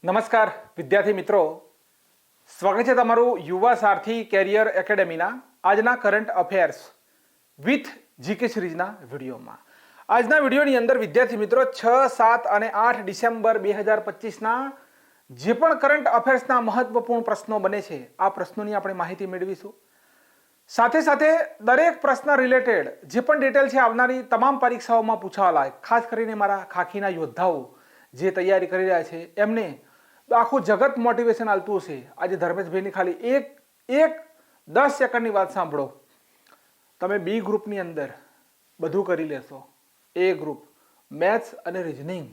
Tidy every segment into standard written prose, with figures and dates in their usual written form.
નમસ્કાર વિદ્યાર્થી મિત્રો, સ્વાગત છે તમારું યુવા સારથી કેરિયર એકેડેમીના આજના કરંટ અફેર્સ વિથ જીકે સિરીઝના વિડીયોમાં. આજના વિડીયોની અંદર વિદ્યાર્થી મિત્રો 6, 7 અને 8 ડિસેમ્બર 2025ના જે પણ કરંટ અફેર્સના મહત્વપૂર્ણ પ્રશ્નો બને છે આ પ્રશ્નોની આપણે માહિતી મેળવીશું. સાથે સાથે દરેક પ્રશ્ન રિલેટેડ જે પણ ડિટેલ છે આવનારી તમામ પરીક્ષાઓમાં પૂછાવાલા, ખાસ કરીને મારા ખાખીના યોદ્ધાઓ જે તૈયારી કરી રહ્યા છે એમને આખું જગત મોટિવેશન આલતું હશે. આજે ધર્મેશભાઈની ખાલી એક 10 સેકન્ડની વાત સાંભળો. તમે બી ગ્રુપની અંદર બધું કરી લેશો. એ ગ્રુપ મેથ્સ અને રિઝનિંગ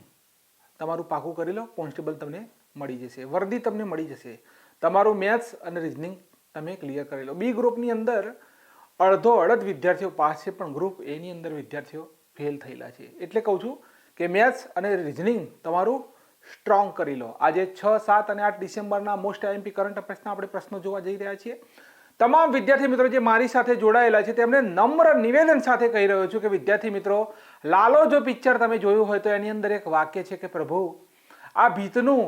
તમારું પાકું કરી લો, કોન્સ્ટેબલ તમને મળી જશે, વર્દી તમને મળી જશે. તમારું મેથ્સ અને રિઝનિંગ તમે ક્લિયર કરી લો. બી ગ્રુપની અંદર અડધ વિદ્યાર્થીઓ પાસ છે, પણ ગ્રુપ એની અંદર વિદ્યાર્થીઓ ફેલ થયેલા છે. એટલે કહું છું કે મેથ્સ અને રિઝનિંગ તમારું સ્ટ્રોંગ કરી લો. આજે 6, 7 અને 8 ડિસેમ્બરના મોસ્ટ આઈએમપી કરંટ અફેર્સના આપણે પ્રશ્નો જોવા જઈ રહ્યા છીએ. તમામ વિદ્યાર્થી મિત્રો જે મારી સાથે જોડાયેલા છે તેમને નમ્ર નિવેદન સાથે કહી રહ્યો છું કે વિદ્યાર્થી મિત્રો, લાલો જો પિક્ચર તમે જોયું હોય તો એની અંદર એક વાક્ય છે કે પ્રભુ આ ભીતનું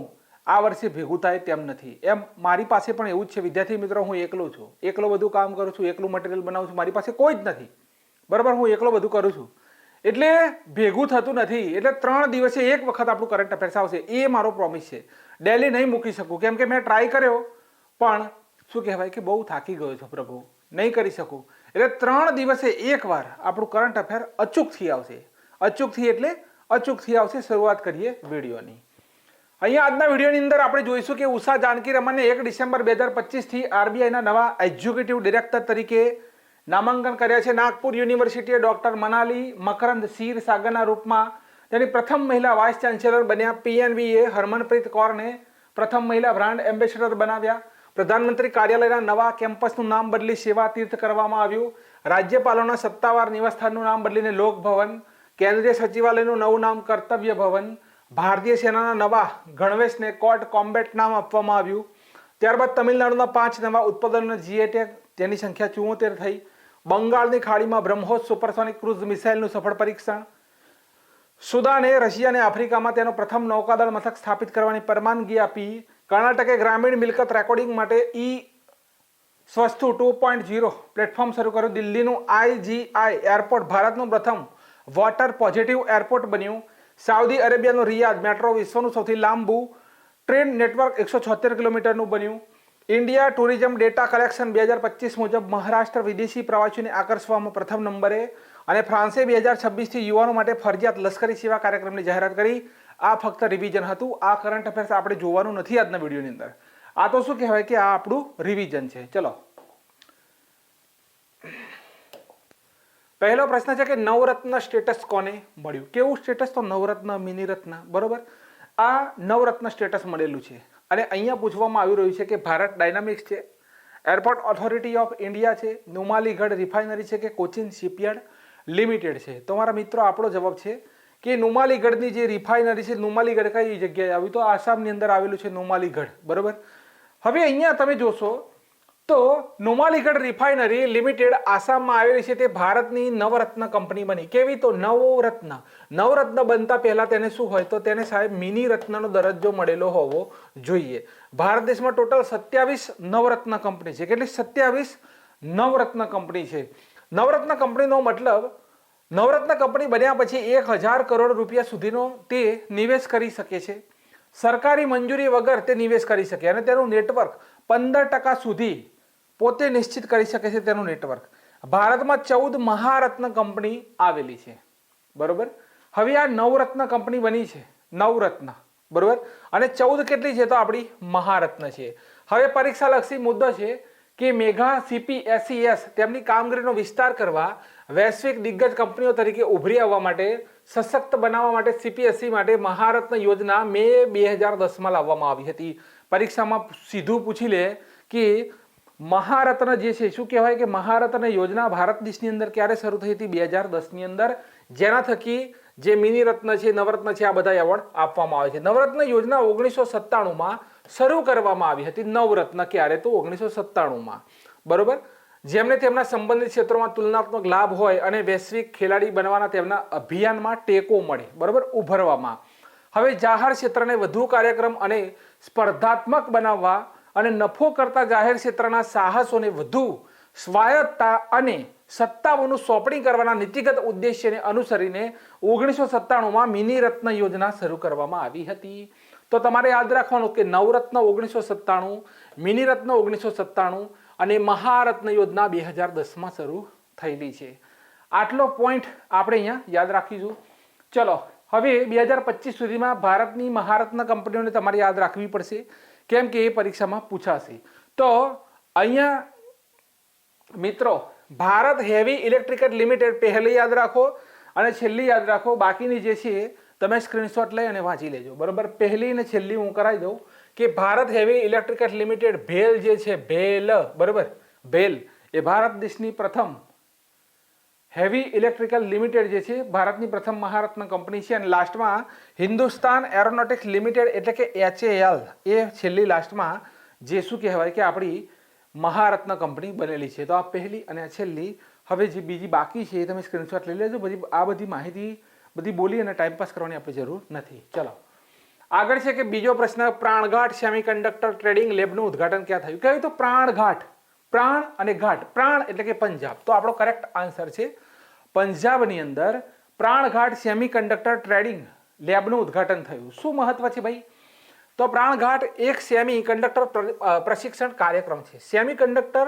આ વર્ષે ભેગું થાય તેમ નથી. એમ મારી પાસે પણ એવું જ છે વિદ્યાર્થી મિત્રો. હું એકલો છું, એકલો બધું કામ કરું છું, એકલું મટીરિયલ બનાવું છું, મારી પાસે કોઈ જ નથી, બરાબર. હું એકલો બધું કરું છું એટલે ભેગું થતું નથી. એટલે 3 દિવસે એક વખત આપણું કરંટ અફેર્સ આવશે, એ મારો પ્રોમિસ છે. ડેલી નહીં મૂકી શકું કેમ કે મેં ટ્રાય કર્યો પણ શું કહેવાય કે બહુ થાકી ગયો છું પ્રભુ, નહીં કરી શકું. એટલે 3 દિવસે એકવાર આપણું કરંટ અફેર અચૂકથી આવશે. અચૂકથી આવશે. શરૂઆત કરીએ વિડીયોની. અહીંયા આજના વિડીયોની અંદર આપણે જોઈશું કે ઉષા જાનકી રમનને 1 ડિસેમ્બર 2025થી આરબીઆઈના નવા એક્ઝિક્યુટિવ ડિરેક્ટર તરીકે નામાંકન કર્યા છે. નાગપુર યુનિવર્સિટીએ ડોક્ટર મનાલી મકરંદ સીર સાગરના રૂપમાં તેની પ્રથમ મહિલા વાઇસ ચાન્સેલર બન્યા. પીએનબીએ હરમનપ્રીત કૌરને પ્રથમ મહિલા બ્રાન્ડ એમ્બેસેડર બનાવ્યા. પ્રધાનમંત્રી કાર્યાલયના નવા કેમ્પસનું નામ બદલી સેવા તીર્થ કરવામાં આવ્યું. રાજ્યપાલોના સત્તાવાર નિવાસસ્થાનનું નામ બદલીને લોકભવન, કેન્દ્રીય સચિવાલયનું નવું નામ કર્તવ્ય ભવન, ભારતીય સેનાના નવા ગણવેશને કોર્ટ કોમ્બેટ નામ આપવામાં આવ્યું. ત્યારબાદ તમિલનાડુના 5 નવા ઉત્પાદનોને જીએ ટેગ, જેની સંખ્યા 74 થઈ. બંગાળની ખાડીમાં બ્રહ્મોસ સુપરસોનિક ક્રૂઝ મિસાઇલનું સફળ પરીક્ષણ. સુદાને રશિયા અને આફ્રિકામાં તેનો પ્રથમ નૌકાદળ મથક સ્થાપિત કરવાની પરવાનગી આપી. કર્ણાટકે ગ્રામીણ મિલકત રેકોર્ડિંગ માટે સ્વસ્તુ 2.0 પ્લેટફોર્મ શરૂ કર્યું. દિલ્હીનું IGI એરપોર્ટ ભારતનું પ્રથમ વોટર પોઝિટિવ એરપોર્ટ બન્યું. સાઉદી અરેબિયાનું રિયાદ મેટ્રો વિશ્વનું સૌથી લાંબુ ટ્રેન નેટવર્ક 176 કિલોમીટરનું બન્યું. ઇન્ડિયા ટુરિઝમ ડેટા કલેક્શન 2025 મુજબ મહારાષ્ટ્ર વિદેશી પ્રવાસીઓને આકર્ષવામાં પ્રથમ નંબરે. અને ફ્રાન્સે 2026થી યુવાનો માટે ફરજિયાત લશ્કરી સેવા કાર્યક્રમની જાહેરાત કરી. આ ફક્ત રિવિઝન હતું. આ કરંટ અફેર્સ આપણે જોવાનું નથી આજના વિડીયોની અંદર. આ તો શું કહેવાય કે આ આપણું રિવિઝન છે. ચલો, પહેલો પ્રશ્ન છે કે નવરત્ન સ્ટેટસ કોને મળ્યું? કેવું સ્ટેટસ? તો નવરત્ન, મિની રત્ન, બરોબર. આ નવરત્ન સ્ટેટસ મળેલું છે. અને અહીંયા પૂછવામાં આવી રહ્યું છે કે ભારત ડાયનામિક્સ છે, એરપોર્ટ ઓથોરિટી ઓફ ઇન્ડિયા છે, નુમાલીગઢ રિફાઇનરી છે કે કોચિન શિપયાર્ડ લિમિટેડ છે? તો મારા મિત્રો આપણો જવાબ છે કે નુમાલીગઢની જે રિફાઇનરી છે, નુમાલીગઢ કઈ જગ્યાએ આવ્યું? તો આસામની અંદર આવેલું છે નુમાલીગઢ, બરોબર. હવે અહીંયા તમે જોશો તો નુમાલીગઢ રિફાઇનરી લિમિટેડ આસામમાં આવેલી છે. તે ભારતની નવરત્ન કંપની બની. કેવી? તો નવરત્ન બનતા પહેલા તેને શું હોય? તો તેને સાહેબ મિની રત્નનો દરજ્જો મળેલો હોવો જોઈએ. ભારત દેશમાં ટોટલ 27 નવરત્ન કંપની છે. કેટલી? 27 નવરત્ન કંપની છે. નવરત્ન કંપનીનો મતલબ નવરત્ન કંપની બન્યા પછી 1000 કરોડ રૂપિયા સુધીનો તે નિવેશ કરી શકે છે. સરકારી મંજૂરી વગર તે નિવેશ કરી શકે અને તેનું નેટવર્ક 15% સુધી પોતે નિશ્ચિત કરી શકે છે તેનું નેટવર્ક. ભારતમાં 14 મહારત્ન કંપની આવેલી છે, બરોબર. હવે આ નવરત્ન કંપની બની છે, નવરત્ન, બરોબર. અને 14 કેટલી છે? તો આપણી મહારત્ન છે. હવે પરીક્ષાલક્ષી મુદ્દો છે કે મેગા CPSES તેમની કામગીરીનો વિસ્તાર કરવા, વૈશ્વિક દિગ્ગજ કંપનીઓ તરીકે ઉભરી આવવા માટે, સશક્ત બનાવવા માટે CPSE માટે મહારત્ન યોજના મે 2010માં લાવવામાં આવી હતી. પરીક્ષામાં સીધું પૂછી લે કે મહારત્ન જે છે શું કહેવાય કે મહારત્ન યોજના ભારત દેશની અંદર ક્યારે શરૂ થઈ હતી? 2010ની અંદર, જેના થકી જે મિની રત્ન છે, નવરત્ન છે, આ બધા એવોર્ડ આપવામાં આવે છે. નવરત્ન યોજના 1997માં શરૂ કરવામાં આવી હતી. નવરત્ન ક્યારે? તો 1997માં, બરોબર. જેમને તેમના સંબંધિત ક્ષેત્રોમાં તુલનાત્મક લાભ હોય અને વૈશ્વિક ખેલાડી બનવાના તેમના અભિયાનમાં ટેકો મળે, બરોબર, ઉભરવામાં. હવે જાહેર ક્ષેત્રને વધુ કાર્યક્રમ અને સ્પર્ધાત્મક બનાવવા અને નફો કરતા જાહેર ક્ષેત્રના સાહસોને વધુ સ્વાયત્તતા અને સત્તાઓનું સોંપણી કરવાના નીતિગત ઉદ્દેશ્યને અનુસરીને 1997માં મિની રત્ન યોજના શરૂ કરવામાં આવી હતી. તો તમારે યાદ રાખવાનું કે નવરત્ન 1997, મિની રત્ન 1997 અને મહારત્ન યોજના 2010માં શરૂ થયેલી છે. આટલો પોઈન્ટ આપણે અહીંયા યાદ રાખીશું. ચલો હવે 2025 સુધીમાં ભારતની મહારત્ન કંપનીઓને તમારે યાદ રાખવી પડશે, કેમ કે એ પરીક્ષામાં પૂછાશે. તો અહીંયા મિત્રો ભારત હેવી ઇલેક્ટ્રિકલ લિમિટેડ પહેલી યાદ રાખો અને છેલ્લી યાદ રાખો. બાકીની જે છે તમે સ્ક્રીનશોટ લઈ અને વાંચી લેજો, બરાબર. પહેલી અને છેલ્લી હું કરાવી દઉં કે Bharat heavy electrical limited bhel જે છે, ભેલ, બરાબર, ભેલ એ ભારત દેશની પ્રથમ હેવી ઇલેક્ટ્રિકલ લિમિટેડ જે છે ભારતની પ્રથમ મહારત્ન કંપની છે. અને લાસ્ટમાં હિન્દુસ્તાન એરોનોટિક્સ લિમિટેડ એટલે કે HAL એ છેલ્લી લાસ્ટમાં જે શું કહેવાય કે આપણી મહારત્ન કંપની બનેલી છે. તો આ પહેલી અને આ છેલ્લી. હવે જે બીજી બાકી છે તમે સ્ક્રીનશોટ લઈ લેજો. આ બધી માહિતી બધી બોલી અને ટાઈમપાસ કરવાની આપણે જરૂર નથી. ચલો આગળ છે કે બીજો પ્રશ્ન, પ્રાણઘાટ સેમિકન્ડક્ટર ટ્રેડિંગ લેબનું ઉદ્ઘાટન ક્યાં થયું? કહ્યું તો પ્રાણઘાટ, પ્રાણ અને ઘાટ. પ્રાણ એટલે કે પંજાબ, તો આપણો કરેક્ટ આન્સર છે પંજાબની અંદર પ્રાણઘાટ સેમિકન્ડક્ટર ટ્રેડિંગ લેબનું ઉદ્ઘાટન થયું. શું મહત્વ છે ભાઈ? તો પ્રાણઘાટ એક સેમિકન્ડક્ટર પ્રશિક્ષણ કાર્યક્રમ છે. સેમિકન્ડક્ટર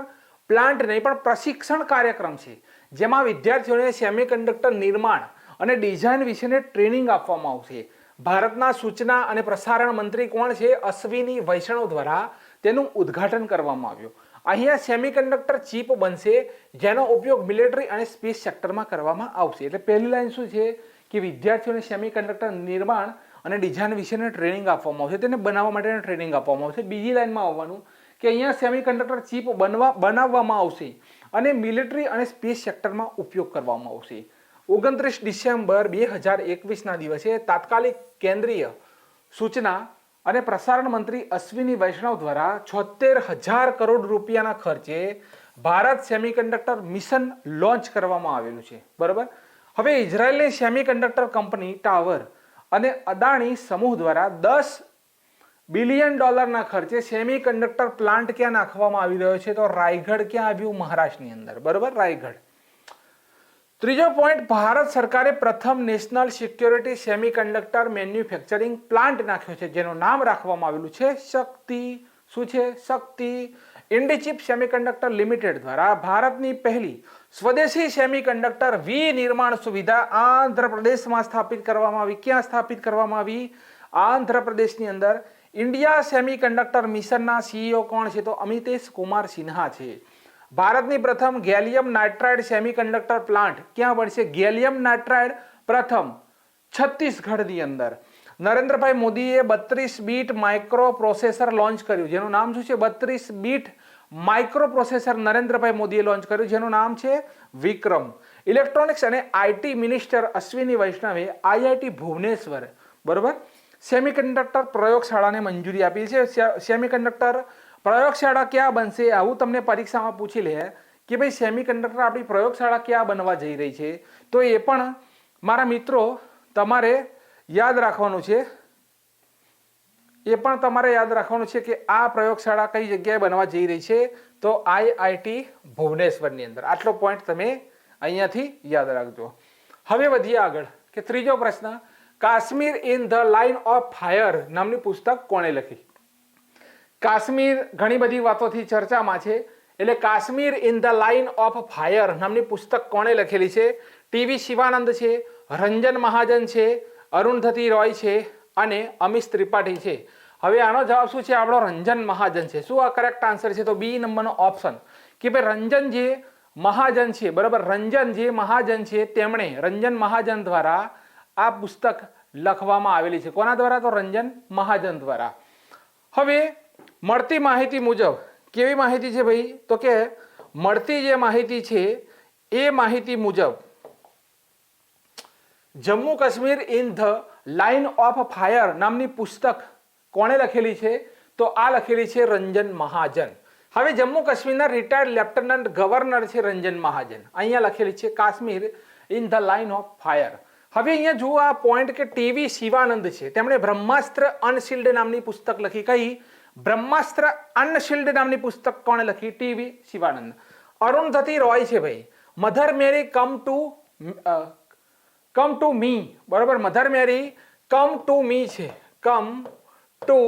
પ્લાન્ટ નહીં પણ પ્રશિક્ષણ કાર્યક્રમ છે, જેમાં વિદ્યાર્થીઓને સેમિકન્ડક્ટર નિર્માણ અને ડિઝાઇન વિશેની ટ્રેનિંગ આપવામાં આવશે. ભારતના સૂચના અને પ્રસારણ મંત્રી કોણ છે? અશ્વિની વૈષ્ણવ દ્વારા તેનું ઉદ્ઘાટન કરવામાં આવ્યું. અહીંયા સેમિકન્ડક્ટર ચિપ બનશે, જેનો ઉપયોગ મિલિટરી અને સ્પેસ સેક્ટરમાં કરવામાં આવશે. એટલે પહેલી લાઈન શું છે કે વિદ્યાર્થીઓને સેમિકન્ડક્ટર નિર્માણ અને ડિઝાઇન વિશેની ટ્રેનિંગ આપવામાં આવશે, તેને બનાવવા માટેની ટ્રેનિંગ આપવામાં આવશે. બીજી લાઈનમાં આવવાનું કે અહીંયા સેમિકન્ડક્ટર ચિપ બનાવવામાં આવશે અને મિલિટરી અને સ્પેસ સેક્ટરમાં ઉપયોગ કરવામાં આવશે. 29 ડિસેમ્બર 2021ના દિવસે તાત્કાલિક કેન્દ્રીય સૂચના અને પ્રસારણ મંત્રી અશ્વિની વૈષ્ણવ દ્વારા 76,000 કરોડ રૂપિયાના ખર્ચે ભારત સેમિકન્ડક્ટર મિશન લોન્ચ કરવામાં આવેલું છે, બરાબર. હવે ઇઝરાયલની સેમિકન્ડક્ટર કંપની ટાવર અને અદાણી સમૂહ દ્વારા $10 બિલિયન ખર્ચે સેમિકન્ડક્ટર પ્લાન્ટ ક્યાં નાખવામાં આવી રહ્યો છે? તો રાયગઢ. ક્યાં આવ્યું? મહારાષ્ટ્રની અંદર, બરાબર, રાયગઢ. ત્રીજો પોઈન્ટ, ભારત સરકારે પ્રથમ national security semiconductor manufacturing plant નાખ્યો છે, જેનું નામ રાખવામાં આવેલું છે શક્તિ. શું છે? શક્તિ. ઇન્ડીચિપ સેમિકન્ડક્ટર લિમિટેડ દ્વારા ભારતની પહેલી સ્વદેશી સેમિકન્ડક્ટર વિનિર્માણ સુવિધા આંધ્રપ્રદેશમાં સ્થાપિત કરવામાં આવી. ક્યાં સ્થાપિત કરવામાં આવી? આંધ્રપ્રદેશની અંદર. ઇન્ડિયા સેમિકન્ડક્ટર મિશનના CEO કોણ છે? તો અમિતેશ કુમાર સિન્હા છે. ભારતની પ્રથમ ગેલિયમ નાઇટ્રાઇડ સેમિકન્ડક્ટર પ્લાન્ટ ક્યાં બનશે? ગેલિયમ નાઇટ્રાઇડ પ્રથમ છત્તીસગઢની અંદર. નરેન્દ્રભાઈ મોદીએ 32 બીટ માઇક્રો પ્રોસેસર લોન્ચ કર્યું, જેનું નામ શું છે? 32 બીટ માઇક્રો પ્રોસેસર નરેન્દ્રભાઈ મોદીએ લોન્ચ કર્યું, જેનું નામ છે વિક્રમ. ઇલેક્ટ્રોનિક્સ અને IT મિનિસ્ટર અશ્વિની વૈષ્ણવે IIT ભુવનેશ્વર, બરોબર, સેમિકન્ડક્ટર પ્રયોગશાળાને મંજૂરી આપી છે. સેમિકન્ડક્ટર પ્રયોગશાળા ક્યાં બનશે? આવું તમને પરીક્ષામાં પૂછી લે કે ભાઈ સેમિકન્ડક્ટર આપણી પ્રયોગશાળા ક્યાં બનવા જઈ રહી છે. તો એ પણ મારા મિત્રો તમારે યાદ રાખવાનું છે. એ પણ તમારે યાદ રાખવાનું છે કે આ પ્રયોગશાળા કઈ જગ્યાએ બનવા જઈ રહી છે? તો IIT ભુવનેશ્વરની અંદર. આટલો પોઈન્ટ તમે અહીંયાથી યાદ રાખજો. હવે વધીએ આગળ કે ત્રીજો પ્રશ્ન, Kashmir in the line of fire નામની પુસ્તક કોણે લખી? કાશ્મીર ઘણી બધી વાતોથી ચર્ચામાં છે, એટલે Kashmir in the line of fire નામની પુસ્તક કોણે લખેલી છે? TV શિવાનંદ છે, રંજન મહાજન છે, અરુણધતી રોય છે અને અમિશ ત્રિપાઠી છે. હવે આનો જવાબ શું છે? આપણો રંજન મહાજન છે. શું આ કરેક્ટ આન્સર છે? તો B નંબરનો ઓપ્શન કે ભાઈ રંજન જે મહાજન છે, બરાબર, રંજન જે મહાજન છે તેમણે, રંજન મહાજન દ્વારા આ પુસ્તક લખવામાં આવેલી છે. કોના દ્વારા? તો રંજન મહાજન દ્વારા. હવે મળતી માહિતી મુજબ કેવી માહિતી છે ભાઈ? તો કે મળતી જે માહિતી છે એ માહિતી મુજબ Jammu Kashmir in the line of fire નામની પુસ્તક કોણે લખેલી છે? તો આ લખેલી છે રંજન મહાજન. હવે જમ્મુ કાશ્મીરના રિટાયર્ડ લેફ્ટનન્ટ ગવર્નર છે રંજન મહાજન. અહીંયા લખેલી છે Kashmir in the line of fire. હવે અહીંયા જુઓ આ પોઈન્ટ કે ટીવી શિવાનંદ છે, તેમણે બ્રહ્માસ્ત્ર અનશીલ્ડ નામની પુસ્તક લખી. કઈ? બ્રહ્માસ્ત્ર અનશીલ્ડ નામની પુસ્તક કોણે લખી? ટીવી શિવાનંદ. અરુણધતી રોય છે ભાઈ, mother Mary come to me, બરોબર, mother Mary come to me છે, કમ ટુ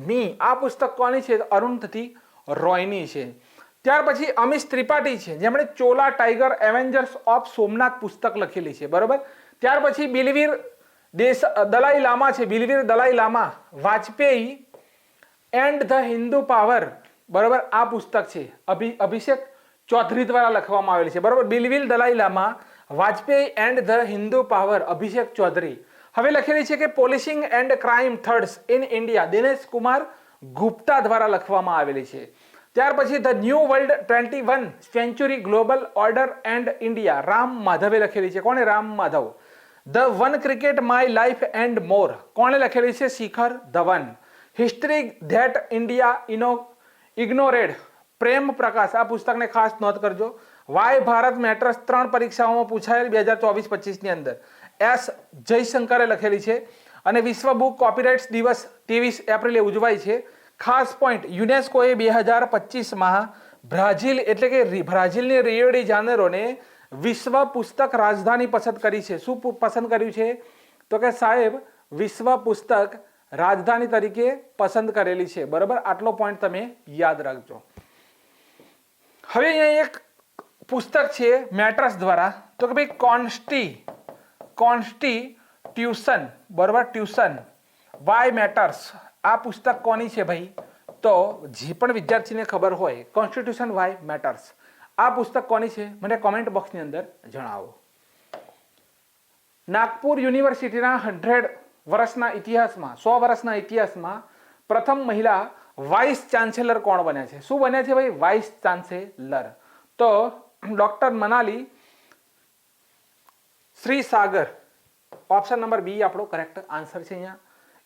મી. આ પુસ્તક કોની છે? અરુણધતી રોયની છે. ત્યાર પછી અમીશ ત્રિપાઠી છે, જેમણે Chola tiger Avengers of Somnath પુસ્તક લખેલી છે, બરોબર. ત્યાર પછી બિલવીર દલાઈ લામા છે, Bilveer Dalai Lama, Vajpayee and the Hindu power, બરોબર, આ પુસ્તક છે અભિષેક ચૌધરી દ્વારા લખવામાં આવેલી છે, બરોબર. Bilveer Dalai Lama, Vajpayee and the Hindu power, Abhishek Chaudhary. હવે લખેલી છે કે policing and crime trends in India, Dinesh Kumar Gupta દ્વારા લખવામાં આવેલી છે. ત્યાર પછી the new world 21 century global order and India, Ram માધવે લખેલી છે. કોણે? Ram Madhav. The one cricket my life and more, કોણે લખેલી છે? Shikhar Dhawan. History that India ignored, Prem Prakash. આ પુસ્તકને ખાસ નોંધ કરજો. વાય ભારત મેટર્સ 3 પરીક્ષાઓમાં પૂછાયેલ 2024-25 ની અંદર. એસ જયશંકરે લખેલી છે. અને વિશ્વ બુક કોપીરાઇટ્સ દિવસ 23 એપ્રિલે ઉજવાય છે. ખાસ પોઈન્ટ, યુનેસ્કોએ 2025માં બ્રાઝિલ એટલે કે બ્રાઝિલની રિયો ડી જાનેરોને વિશ્વ પુસ્તક રાજધાની પસંદ કરી છે. શું પસંદ કર્યું છે? તો કે સાહેબ વિશ્વ પુસ્તક રાજધાની તરીકે પસંદ કરેલી છે, બરાબર. આટલો પોઈન્ટ તમે યાદ રાખજો. હવે અહીંયા એક પુસ્તક છે મેટર્સ દ્વારા, તો કે ભાઈ કોન્સ્ટિટ્યુશન, બરાબર, ટ્યુશન વાય મેટર્સ. આ પુસ્તક કોની છે ભાઈ? તો જે પણ વિદ્યાર્થીને ખબર હોય કોન્સ્ટિટ્યુશન વાય મેટર્સ, આ પુસ્તક કોની છે મને કોમેન્ટ બોક્સની અંદર જણાવો. નાગપુર યુનિવર્સિટીના 100 વર્ષના ઇતિહાસમાં, 100 વર્ષના ઇતિહાસમાં પ્રથમ મહિલા વાઇસ ચાન્સેલર કોણ બન્યા છે? શું બન્યા છે ભાઈ? Vice chancellor. તો doctor Manali Shrisagar. Option number B આપણો કરેક્ટ આન્સર છે. અહીંયા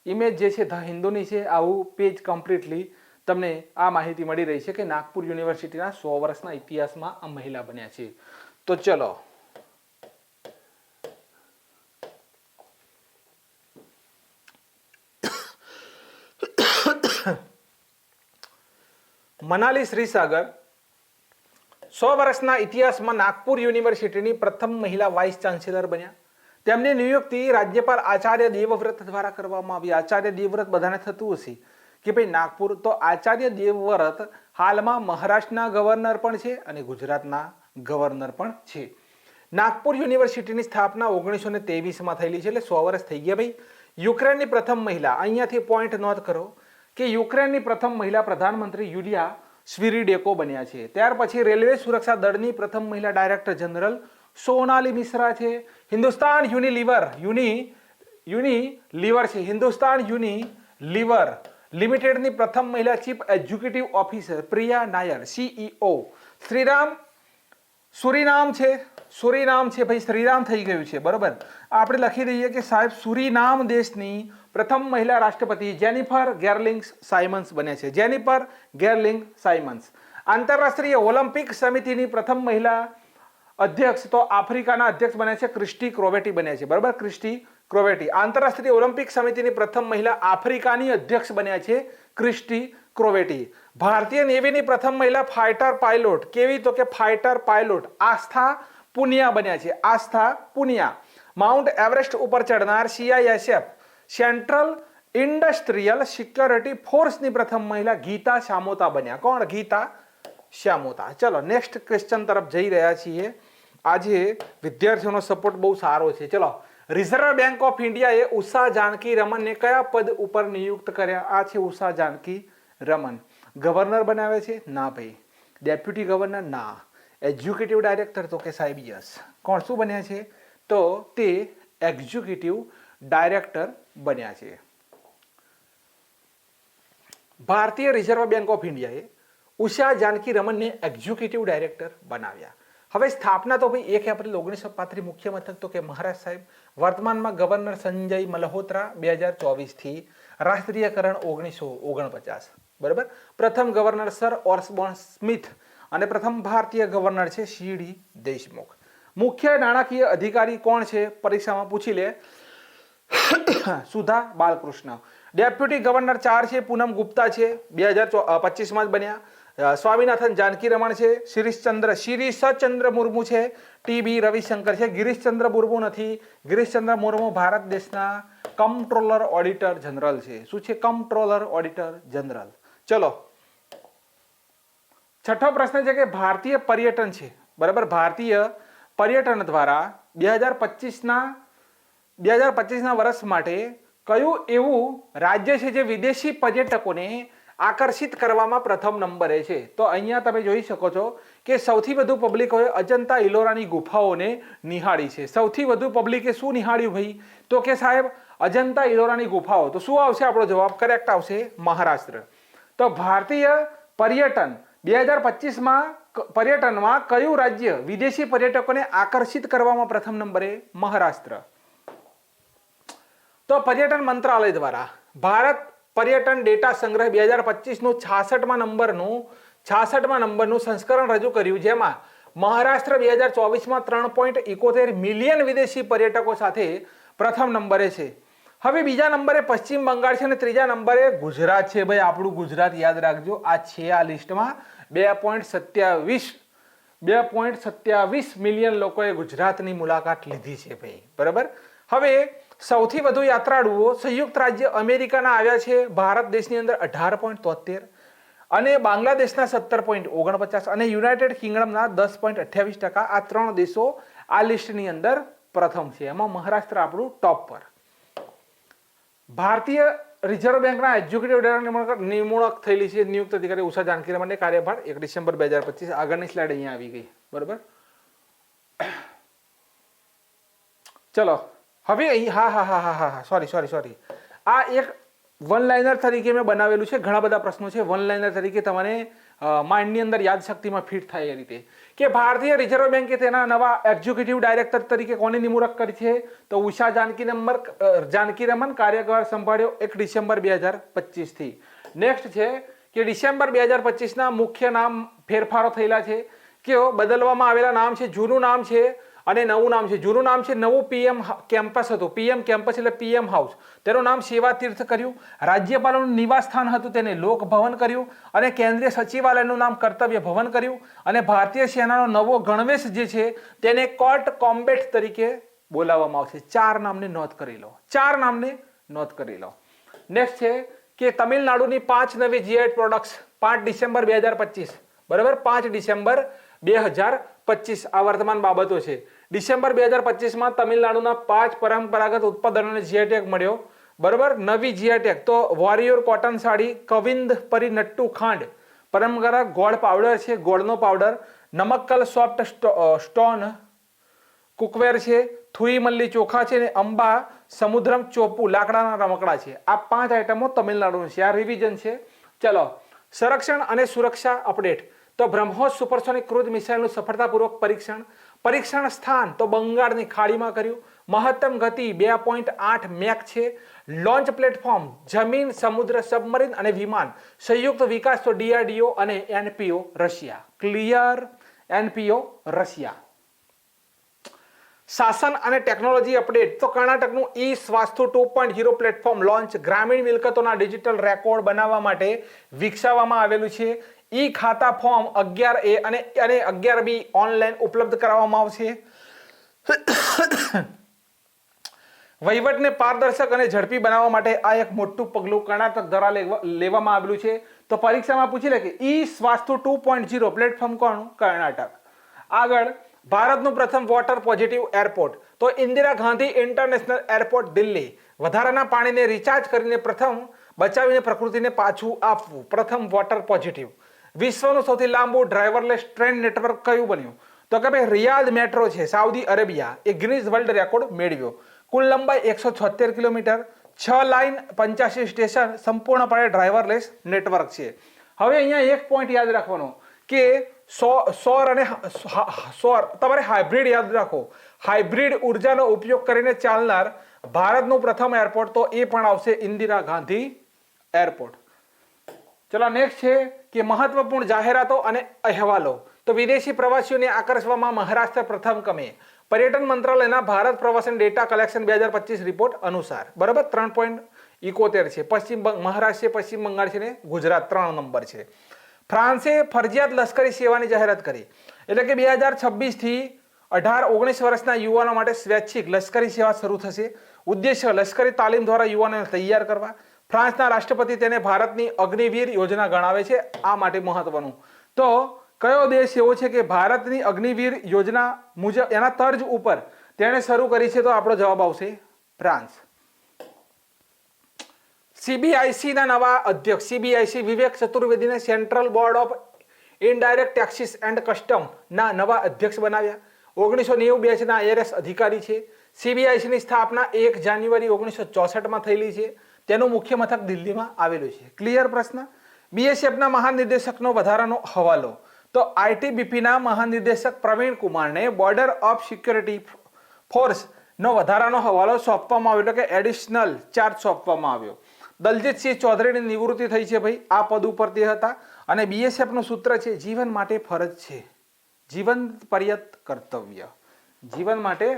ઇમેજ જે છે ધ હિન્દુની છે. આવું પેજ કમ્પ્લીટલી તમને આ માહિતી મળી રહી છે કે નાગપુર યુનિવર્સિટીના 100 વર્ષના ઇતિહાસમાં આ મહિલા બન્યા છે. તો ચલો મનાલી શ્રીસાગર 100 વર્ષના ઇતિહાસમાં નાગપુર યુનિવર્સિટીની પ્રથમ મહિલા વાઇસ ચાન્સેલર બન્યા. તેમની નિયુક્તિ રાજ્યપાલ આચાર્ય દેવવ્રત દ્વારા કરવામાં આવી. આચાર્ય દેવવ્રત બધાને થતું હશે કે ભાઈ નાગપુર, તો આચાર્ય દેવવ્રત હાલમાં મહારાષ્ટ્રના ગવર્નર પણ છે અને ગુજરાતના ગવર્નર પણ છે. નાગપુર યુનિવર્સિટીની સ્થાપના 1923માં થયેલી છે, એટલે 100 વર્ષ થઈ ગયા ભાઈ. યુક્રેનની પ્રથમ મહિલા, અહીંયાથી પોઈન્ટ નોંધ કરો કે યુક્રેનની પ્રથમ મહિલા પ્રધાનમંત્રી યુલિયા સ્વિરીડેકો બન્યા છે. ત્યાર પછી રેલવે સુરક્ષા દળની પ્રથમ મહિલા ડાયરેક્ટર જનરલ સોનાલી મિશ્રા છે. હિન્દુસ્તાન યુનિલીવર છે, હિન્દુસ્તાન યુનિલીવર લિમિટેડની પ્રથમ મહિલા chief executive officer Priya Nair, CEO. સુરીનામ છે ભાઈ, શ્રીરામ થઈ ગયું છે, બરોબર. આપણે લખી દઈએ કે સાહેબ સુરીનામ દેશની પ્રથમ મહિલા રાષ્ટ્રપતિ જેનિફર ગેરલિંગ સાયમન્સ બન્યા છે. Jennifer Gerling Simons. આંતરરાષ્ટ્રીય ઓલિમ્પિક સમિતિની પ્રથમ મહિલા અધ્યક્ષ તો આફ્રિકાના અધ્યક્ષ બન્યા છે ક્રિસ્ટી ક્રોવેટી બન્યા છે, બરાબર. ક્રિસ્ટી ક્રોવેટી. આંતરરાષ્ટ્રીય ઓલિમ્પિક સમિતિની પ્રથમ મહિલા આફ્રિકાની અધ્યક્ષ બન્યા છે ક્રિસ્ટી ક્રોવેટી. ભારતીય નેવીની પ્રથમ મહિલા ફાઇટર પાયલોટ, કેવી? તો કે ફાઇટર પાયલોટ આસ્થા પુનિયા બન્યા છે. આસ્થા પુનિયા. માઉન્ટ એવરેસ્ટ ઉપર ચડનાર CISF સેન્ટ્રલ ઇન્ડસ્ટ્રીયલ સિક્યોરિટી ફોર્સની પ્રથમ મહિલા ગીતા શામોતા બન્યા. કોણ? ગીતા શામોતા. ચલો નેક્સ્ટ ક્વેશ્ચન તરફ જઈ રહ્યા છીએ. આજે વિદ્યાર્થીઓનો સપોર્ટ બહુ સારો છે. ચલો, રિઝર્વ બેંક ઓફ ઇન્ડિયાએ ઉષા જાનકી રમનને કયા પદ ઉપર નિયુક્ત કર્યા? આ છે ઉષા જાનકી રમન. ગવર્નર બનાવે છે? ના ભાઈ. Deputy governor? ના. Executive director? તો કે સાહેબ યસ. કોણ શું બન્યા છે? તો તે એક્ઝિક્યુટિવ ડાયરેક્ટર બન્યા છે. ભારતીય રિઝર્વ બેંક ઓફ ઇન્ડિયાએ ઉષા જાનકી રમનને એક્ઝિક્યુટિવ ડાયરેક્ટર બનાવ્યા. હવે સ્થાપના તો ભાઈ 1 એપ્રિલ 1935 મુખ્ય મથક તો કે મહારાષ્ટ્ર સાહેબ. વર્તમાનમાં ગવર્નર સંજય મલ્હોત્રા 2024થી. રાષ્ટ્રીયકરણ 1949, બરાબર. પ્રથમ ગવર્નર સર ઓસ્બોર્ન સ્મિથ અને પ્રથમ ભારતીય ગવર્નર છે CD દેશમુખ. મુખ્ય નાણાકીય અધિકારી કોણ છે? પરીક્ષામાં પૂછી લે. સુધા બાલકૃષ્ણ. ડેપ્યુટી ગવર્નર 4 છે, પૂનમ ગુપ્તા છે, 2025માં જ બન્યા. સ્વામીનાથન જાનકી રમણ છે, શિરીષચંદ્ર મુર્મુ છે, ટીબી રવિશંકર છે. ગિરીશચંદ્ર મુર્મુ નથી. ગિરીશચંદ્ર મુર્મુ ભારત દેશના કમ્પ્ટ્રોલર ઓડિટર જનરલ છે. શું છે? કમ્પ્ટ્રોલર ઓડિટર જનરલ. ચલો, છઠ્ઠો પ્રશ્ન છે કે ભારતીય પર્યટન છે, બરાબર, ભારતીય પર્યટન દ્વારા 2025ના વર્ષ માટે કયું એવું રાજ્ય છે જે વિદેશી પર્યટકોને આકર્ષિત કરવામાં પ્રથમ નંબરે છે? તો અહીંયા તમે જોઈ શકો છો કે સૌથી વધુ પબ્લિકોએ અજંતા ઇલોરાની ગુફાઓને નિહાળી છે. સૌથી વધુ પબ્લિકે શું નિહાળ્યું ભાઈ? તો કે સાહેબ અજંતા ઇલોરાની ગુફાઓ. તો શું આવશે આપણો જવાબ? કરેક્ટ આવશે મહારાષ્ટ્ર. તો ભારતીય પર્યટન 2025માં પર્યટનમાં કયું રાજ્ય વિદેશી પર્યટકોને આકર્ષિત કરવામાં પ્રથમ નંબરે? મહારાષ્ટ્ર. તો પર્યટન મંત્રાલય દ્વારા ભારત પર્યટન ડેટા સંગ્રહ 2025નું 66મા નંબરનું સંસ્કરણ રજૂ કર્યું, જેમાં મહારાષ્ટ્ર 2024માં 3.71 મિલિયન વિદેશી પર્યટકો સાથે પ્રથમ નંબરે છે. હવે બીજા નંબરે પશ્ચિમ બંગાળ છે અને ત્રીજા નંબરે ગુજરાત છે. ભાઈ આપણું ગુજરાત યાદ રાખજો, આ છે આ લિસ્ટમાં. 2.27 મિલિયન લોકોએ ગુજરાતની મુલાકાત લીધી છે ભાઈ, બરાબર. હવે સૌથી વધુ યાત્રાળુઓ સંયુક્ત રાજ્ય અમેરિકાના આવ્યા છે ભારત દેશની અંદર 18.73, અને બાંગ્લાદેશના 17.49 અને યુનાઇટેડ કિંગડમના 10.28%. આ 3 દેશો આ લિસ્ટની અંદર પ્રથમ છે. એમાં મહારાષ્ટ્ર આપણું ટોપ પર. ભારતીય રિઝર્વ બેંકના એક્ઝિક્યુટિવ ડાયરેક્ટર નિમણૂક થયેલી છે નિયુક્ત અધિકારી ઉષા જાનકી રમણને કાર્યભાર 1 ડિસેમ્બર 2025. આગળની સ્લાઇડ અહીંયા આવી ગઈ, બરાબર. ચલો હવે અહીં સોરી આ એક વન લાઇનર તરીકે મેં બનાવેલું છે. ઘણા બધા પ્રશ્નો છે વન લાઇનર તરીકે, તમારે માઇન્ડની અંદર યાદશક્તિમાં ફિટ થાય એ રીતે, કે ભારતીય રિઝર્વ બેંકે તેના નવા એક્ઝિક્યુટિવ ડાયરેક્ટર તરીકે કોની નિમણૂક કરી છે? તો ઉષા જાનકી રમણ કાર્યભાર સંભાળ્યો 1 ડિસેમ્બર 2025 થી. નેક્સ્ટ છે કે ડિસેમ્બર 2025ના મુખ્ય નામ ફેરફારો થયેલા છે, કે બદલવામાં આવેલા નામ છે, જૂનું નામ છે અને નવું નામ છે. જૂનું નામ છે નવું પીએમ કેમ્પસ હતું, પીએમ કેમ્પસ એટલે પીએમ હાઉસ, તેનું નામ સેવા તીર્થ કર્યું. રાજ્યપાલોનું નિવાસ સ્થાન હતું તેને લોક ભવન કર્યું, અને કેન્દ્રીય સચિવાલયનું નામ કર્તવ્ય ભવન કર્યું, અને ભારતીય સેનાનો નવો ગણવેશ જે છે તેને કોર્ટ કોમ્બેટ તરીકે બોલાવવામાં આવશે. 4 નામને નોંધ કરી લો, 4 નામને નોંધ કરી લો. નેક્સ્ટ છે કે તમિલનાડુની 5 નવી જીઆઈ પ્રોડક્ટ્સ 5 ડિસેમ્બર 2025, બરાબર, 5 ડિસેમ્બર 2025 આ વર્તમાન બાબતો છે. ડિસેમ્બર 2025માં તમિલનાડુના 5 પરંપરાગત ઉત્પાદનોને જીઆઈ ટેગ મળ્યો, બરાબર. નવી જીઆઈ ટેગ તો વોરિયોર કોટન સાડી, કવિંદ પરી નટ્ટુ ખાંડ, પરંપરાગત ગોળ પાવડર છે, ગોળનો પાવડર, નમક્કલ સોફ્ટ સ્ટોન કુકવેર છે, થુઈ મલ્લી ચોખા છે, અને અંબા સમુદ્રમ ચોપુ લાકડાના રમકડા છે. આ 5 આઈટમો તમિલનાડુની છે. આ રિવિઝન છે. ચલો, સંરક્ષણ અને સુરક્ષા અપડેટ. તો બ્રહ્મોસ સુપરસોનિક ક્રૂઝ મિસાઇલનું સફળતાપૂર્વક પરીક્ષણ સ્થાન તો બંગાળની ખાડીમાં કર્યું. મહત્તમ ગતિ 2.8 મેક છે. લોન્ચ પ્લેટફોર્મ જમીન, સમુદ્ર, સબમરીન અને વિમાન સંયુક્ત વિકાસ તો ડીઆરડીઓ અને એનપીઓ રશિયા. ક્લિયર? એનપીઓ રશિયા. શાસન અને ટેકનોલોજી અપડેટ તો કર્ણાટકનું ઈ સ્વાસ્થ્ય 2.0 પ્લેટફોર્મ લોન્ચ ગ્રામીણ મિલકતોના ડિજિટલ રેકોર્ડ બનાવવા માટે વિકસાવવામાં આવેલું છે. ઈ ખાતા ફોર્મ 11A અને 11B ઓનલાઈન ઉપલબ્ધ કરાવવામાં આવશે. વહીવટને પારદર્શક અને ઝડપી બનાવવા માટે આ એક મોટું પગલું કર્ણાટક દ્વારા લેવામાં આવેલું છે. તો પરીક્ષામાં પૂછી લે કે ઈ સ્વાસ્થ્ય 2.0 પ્લેટફોર્મ કોનું? કર્ણાટક. આગળ, ભારતનું પ્રથમ વોટર પોઝિટિવ એરપોર્ટ તો ઇન્દિરા ગાંધી ઇન્ટરનેશનલ એરપોર્ટ દિલ્હી. વધારાના પાણીને રિચાર્જ કરીને પ્રથમ બચાવીને પ્રકૃતિને પાછું આપવું, પ્રથમ વોટર પોઝિટિવ. વિશ્વનું સૌથી લાંબુ ડ્રાઈવરલેસ ટ્રેન નેટવર્ક કયું બન્યું? તો કે ભાઈ રિયાદ મેટ્રો છે, સાઉદી અરેબિયા. એ ગિનિસ વર્લ્ડ રેકોર્ડ મેળવ્યો. કુલ લંબાઈ 176 કિલોમીટર, 6 લાઇન, 85 સ્ટેશન, સંપૂર્ણપણે ડ્રાઈવરલેસ નેટવર્ક છે. હવે અહીંયા એક પોઈન્ટ યાદ રાખવાનો કે સૌર અને તમારે હાઇબ્રિડ યાદ રાખો. હાઇબ્રિડ ઉર્જાનો ઉપયોગ કરીને ચાલનાર ભારતનું પ્રથમ એરપોર્ટ તો એ પણ આવશે ઇન્દિરા ગાંધી એરપોર્ટ. ચલો નેક્સ્ટ છે કે મહત્વપૂર્ણ જાહેરાતો અને અહેવાલો. તો વિદેશી પ્રવાસીઓને આકર્ષવામાં મહારાષ્ટ્ર પ્રથમ ક્રમે પર્યટન મંત્રાલયના ભારત પ્રવાસન ડેટા કલેક્શન 2025 રિપોર્ટ અનુસાર, બરાબર, 3.71 છે. મહારાષ્ટ્ર, પશ્ચિમ બંગાળ છે ને ગુજરાત 3 નંબર છે. ફ્રાન્સે ફરજિયાત લશ્કરી સેવાની જાહેરાત કરી, એટલે કે 2026 થી 18-19 વર્ષના યુવાનો માટે સ્વૈચ્છિક લશ્કરી સેવા શરૂ થશે. ઉદ્દેશ્ય લશ્કરી તાલીમ દ્વારા યુવાનોને તૈયાર કરવા. ફ્રાન્સના રાષ્ટ્રપતિ તેને ભારતની અગ્નિવીર યોજના ગણાવે છે. આ માટે મહત્વનું, તો કયો દેશ એવો છે કે ભારતની અગ્નિવીર યોજના મુજબ એના તર્જ ઉપર તેણે શરૂ કરી છે? તો આપણો જવાબ આવશે ફ્રાન્સ. CBIC ના નવા અધ્યક્ષ CBIC વિવેક ચતુર્વેદીને central board of indirect taxes and custom ના નવા અધ્યક્ષ બનાવ્યા. 1990 બેચના IRS અધિકારી છે. CBIC ની સ્થાપના 1 જાન્યુઆરી 1964 માં થયેલી છે. તેનું મુખ્ય મથક દિલ્હીમાં આવેલું છે. ક્લિયર પ્રશ્ન. BSF ના મહાનિર્દેશકનો વધારાનો હવાલો, તો ITBP ના મહાનિર્દેશક પ્રવીણ કુમારને બોર્ડર ઓફ સિક્યોરિટી ફોર્સ નો વધારાનો હવાલો સોંપવામાં આવ્યો, એટલે કે એડિશનલ ચાર્જ સોંપવામાં આવ્યો. દલજીતસિંહ ચૌધરીની નિવૃત્તિ થઈ છે ભાઈ, આ પદ ઉપર તે હતા. અને BSF નું સૂત્ર છે જીવન માટે ફરજ છે, જીવન પર્યત કર્તવ્ય, જીવન માટે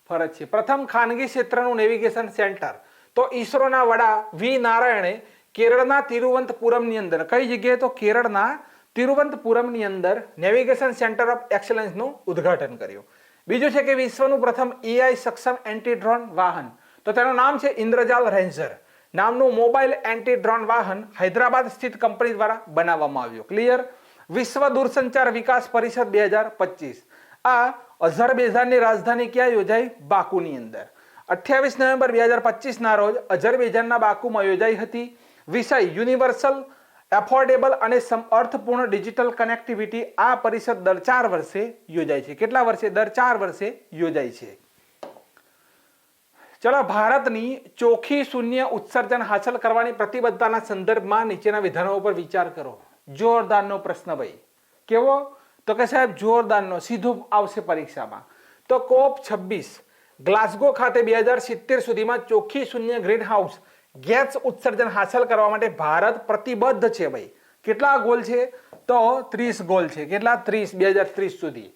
ફરજ છે. પ્રથમ ખાનગી ક્ષેત્રનું નેવિગેશન સેન્ટર, તો ઈસરોના વડા વી નારાયણે કેરળના તિરુવનંતપુરમની અંદર, કઈ જગ્યાએ? તો કેરળના તિરુવનંતપુરમની અંદર નેવિગેશન સેન્ટર ઓફ એક્સલન્સનું ઉદ્ઘાટન કર્યું. બીજું છે કે વિશ્વનું પ્રથમ AI સક્ષમ એન્ટી ડ્રોન વાહન, તો તેનું નામ છે ઇન્દ્રજાલ રેન્જર નામનું મોબાઈલ એન્ટી ડ્રોન વાહન હૈદરાબાદ સ્થિત કંપની દ્વારા બનાવવામાં આવ્યું. ક્લિયર. વિશ્વ દૂરસંચાર વિકાસ પરિષદ 2025, આ અઝરબૈજાનની રાજધાની ક્યાં યોજાઈ? બાકુની અંદર. 28 નવેમ્બર 2025 ના રોજ અઝરબૈજાનના બાકુમાં યોજાઈ હતી. વિષય યુનિવર્સલ, એફોર્ડેબલ અને અર્થપૂર્ણ ડિજિટલ કનેક્ટિવિટી. આ પરિષદ દર 4 વર્ષે યોજાય છે. કેટલા વર્ષે? દર 4 વર્ષે યોજાય છે. ચલો, ભારતની ચોખ્ખી શૂન્ય ઉત્સર્જન હાંસલ કરવાની પ્રતિબદ્ધતાના સંદર્ભમાં નીચેના વિધાનો ઉપર વિચાર કરો. જોરદારનો પ્રશ્ન ભાઈ. કેવો? તો કે સાહેબ જોરદારનો, સીધો આવશે પરીક્ષામાં. તો COP26 ગ્લાસગો ખાતે 2070 સુધીમાં ચોખ્ખી શૂન્ય ગ્રીન હાઉસ ગેસ ઉત્સર્જન હાંસલ કરવા માટે ભારત પ્રતિબદ્ધ છે ભાઈ. કેટલા ગોલ છે? તો 30 ગોલ છે. કેટલા? 30. 2030 સુધી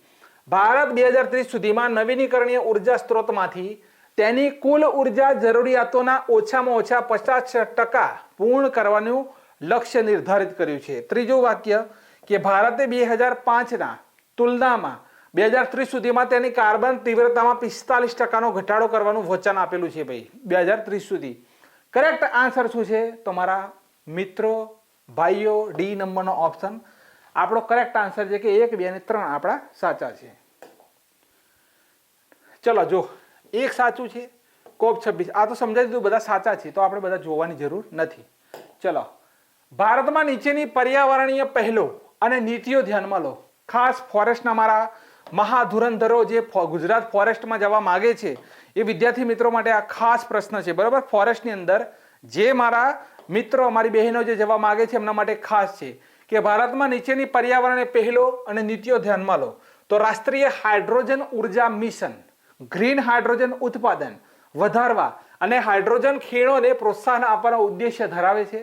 ભારત 2030 સુધીમાં નવીનીકરણીય ઉર્જા સ્ત્રોતમાંથી તેની કુલ ઉર્જા જરૂરિયાતોના ઓછામાં ઓછા 50% પૂર્ણ કરવાનું લક્ષ્ય નિર્ધારિત કર્યું છે. ત્રીજું વાક્ય કે ભારતે 2005ના તુલનામાં 2030 સુધીમાં તેની કાર્બન તીવ્રતામાં 45% ઘટાડો કરવાનું વચન આપેલું છે ભાઈ, 2030 સુધી. કરેક્ટ આન્સર શું છે? તમારા મિત્રો, ભાઈઓ, ડી નંબરનો ઓપ્શન આપણો કરેક્ટ આન્સર છે કે 1, 2 અને 3 આપણા સાચા છે. ચલો જો, એક સાચું છે COP26, આ તો સમજાઈ દીધું, બધા સાચા છે, તો આપણે બધા જોવાની જરૂર નથી. ચલો, ભારતમાં નીચેની પર્યાવરણીય પહેલો અને નીતિઓ ધ્યાનમાં લો. ખાસ ફોરેસ્ટના મારા મહાધુરંધરો જે ગુજરાત ફોરેસ્ટમાં જવા માંગે છે એ વિદ્યાર્થી મિત્રો માટે આ ખાસ પ્રશ્ન છે, બરાબર. ફોરેસ્ટની અંદર જે મારા મિત્રો, અમારી બહેનો જે જવા માંગે છે એમના માટે ખાસ છે કે ભારતમાં નીચેની પર્યાવરણીય પહેલો અને નીતિઓ ધ્યાનમાં લો. તો રાષ્ટ્રીય હાઇડ્રોજન ઉર્જા મિશન ગ્રીન હાઇડ્રોજન ઉત્પાદન વધારવા અને હાઇડ્રોજન ખીણોને પ્રોત્સાહન આપવાનો ઉદ્દેશ્ય ધરાવે છે.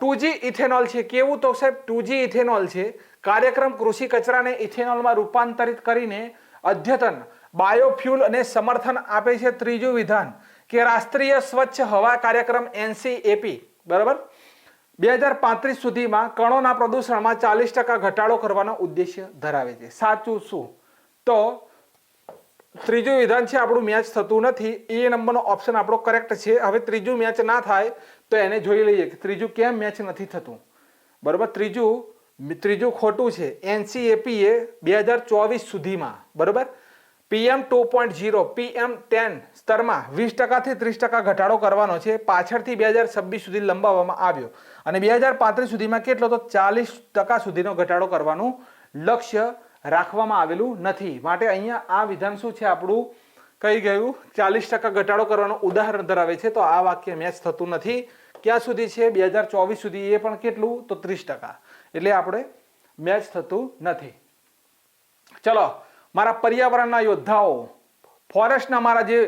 2G ઇથેનોલ છે. કેવું? તો સાહેબ 2G ઇથેનોલ છે. કાર્યક્રમ કૃષિ કચરાને ઇથેનોલમાં રૂપાંતરિત કરીને અદ્યતન બાયોફ્યુલ અને સમર્થન આપે છે. ત્રીજું વિધાન કે રાષ્ટ્રીય સ્વચ્છ હવા કાર્યક્રમ NCAP, બરાબર, 2035 સુધીમાં કણોના પ્રદૂષણમાં 40% ઘટાડો કરવાનો ઉદ્દેશ્ય ધરાવે છે. સાચું શું? તો ત્રીજું વિધાન છે આપણું મેચ થતું નથી. એ નંબરનો ઓપ્શન આપણો કરેક્ટ છે. હવે ત્રીજું મેચ ના થાય તો એને જોઈ લઈએ કે ત્રીજું કેમ મેચ નથી થતું, બરાબર. ત્રીજું ખોટું છે. NCAP એ 2024 સુધીમાં, બરાબર, PM 2.0 PM10 સ્તરમાં 20% થી 30% ઘટાડો કરવાનો છે. પાછળથી 2026 સુધી લંબાવવામાં આવ્યો અને 2035 સુધીમાં કેટલો? તો 40% સુધીનો ઘટાડો કરવાનું લક્ષ્ય રાખવામાં આવેલું નથી. માટે અહીંયા આ વિધાન શું છે આપણું? કઈ ગયું? 40% ઘટાડો કરવાનું ઉદાહરણ ધરાવે છે. તો આ વાક્ય મેચ થતું નથી. ક્યાં સુધી છે? 2024 સુધી. એ પણ કેટલું? તો 30%. એટલે આપણે મેચ થતું નથી. ચલો, મારા પર્યાવરણના યોદ્ધાઓ, ફોરેસ્ટના મારા જે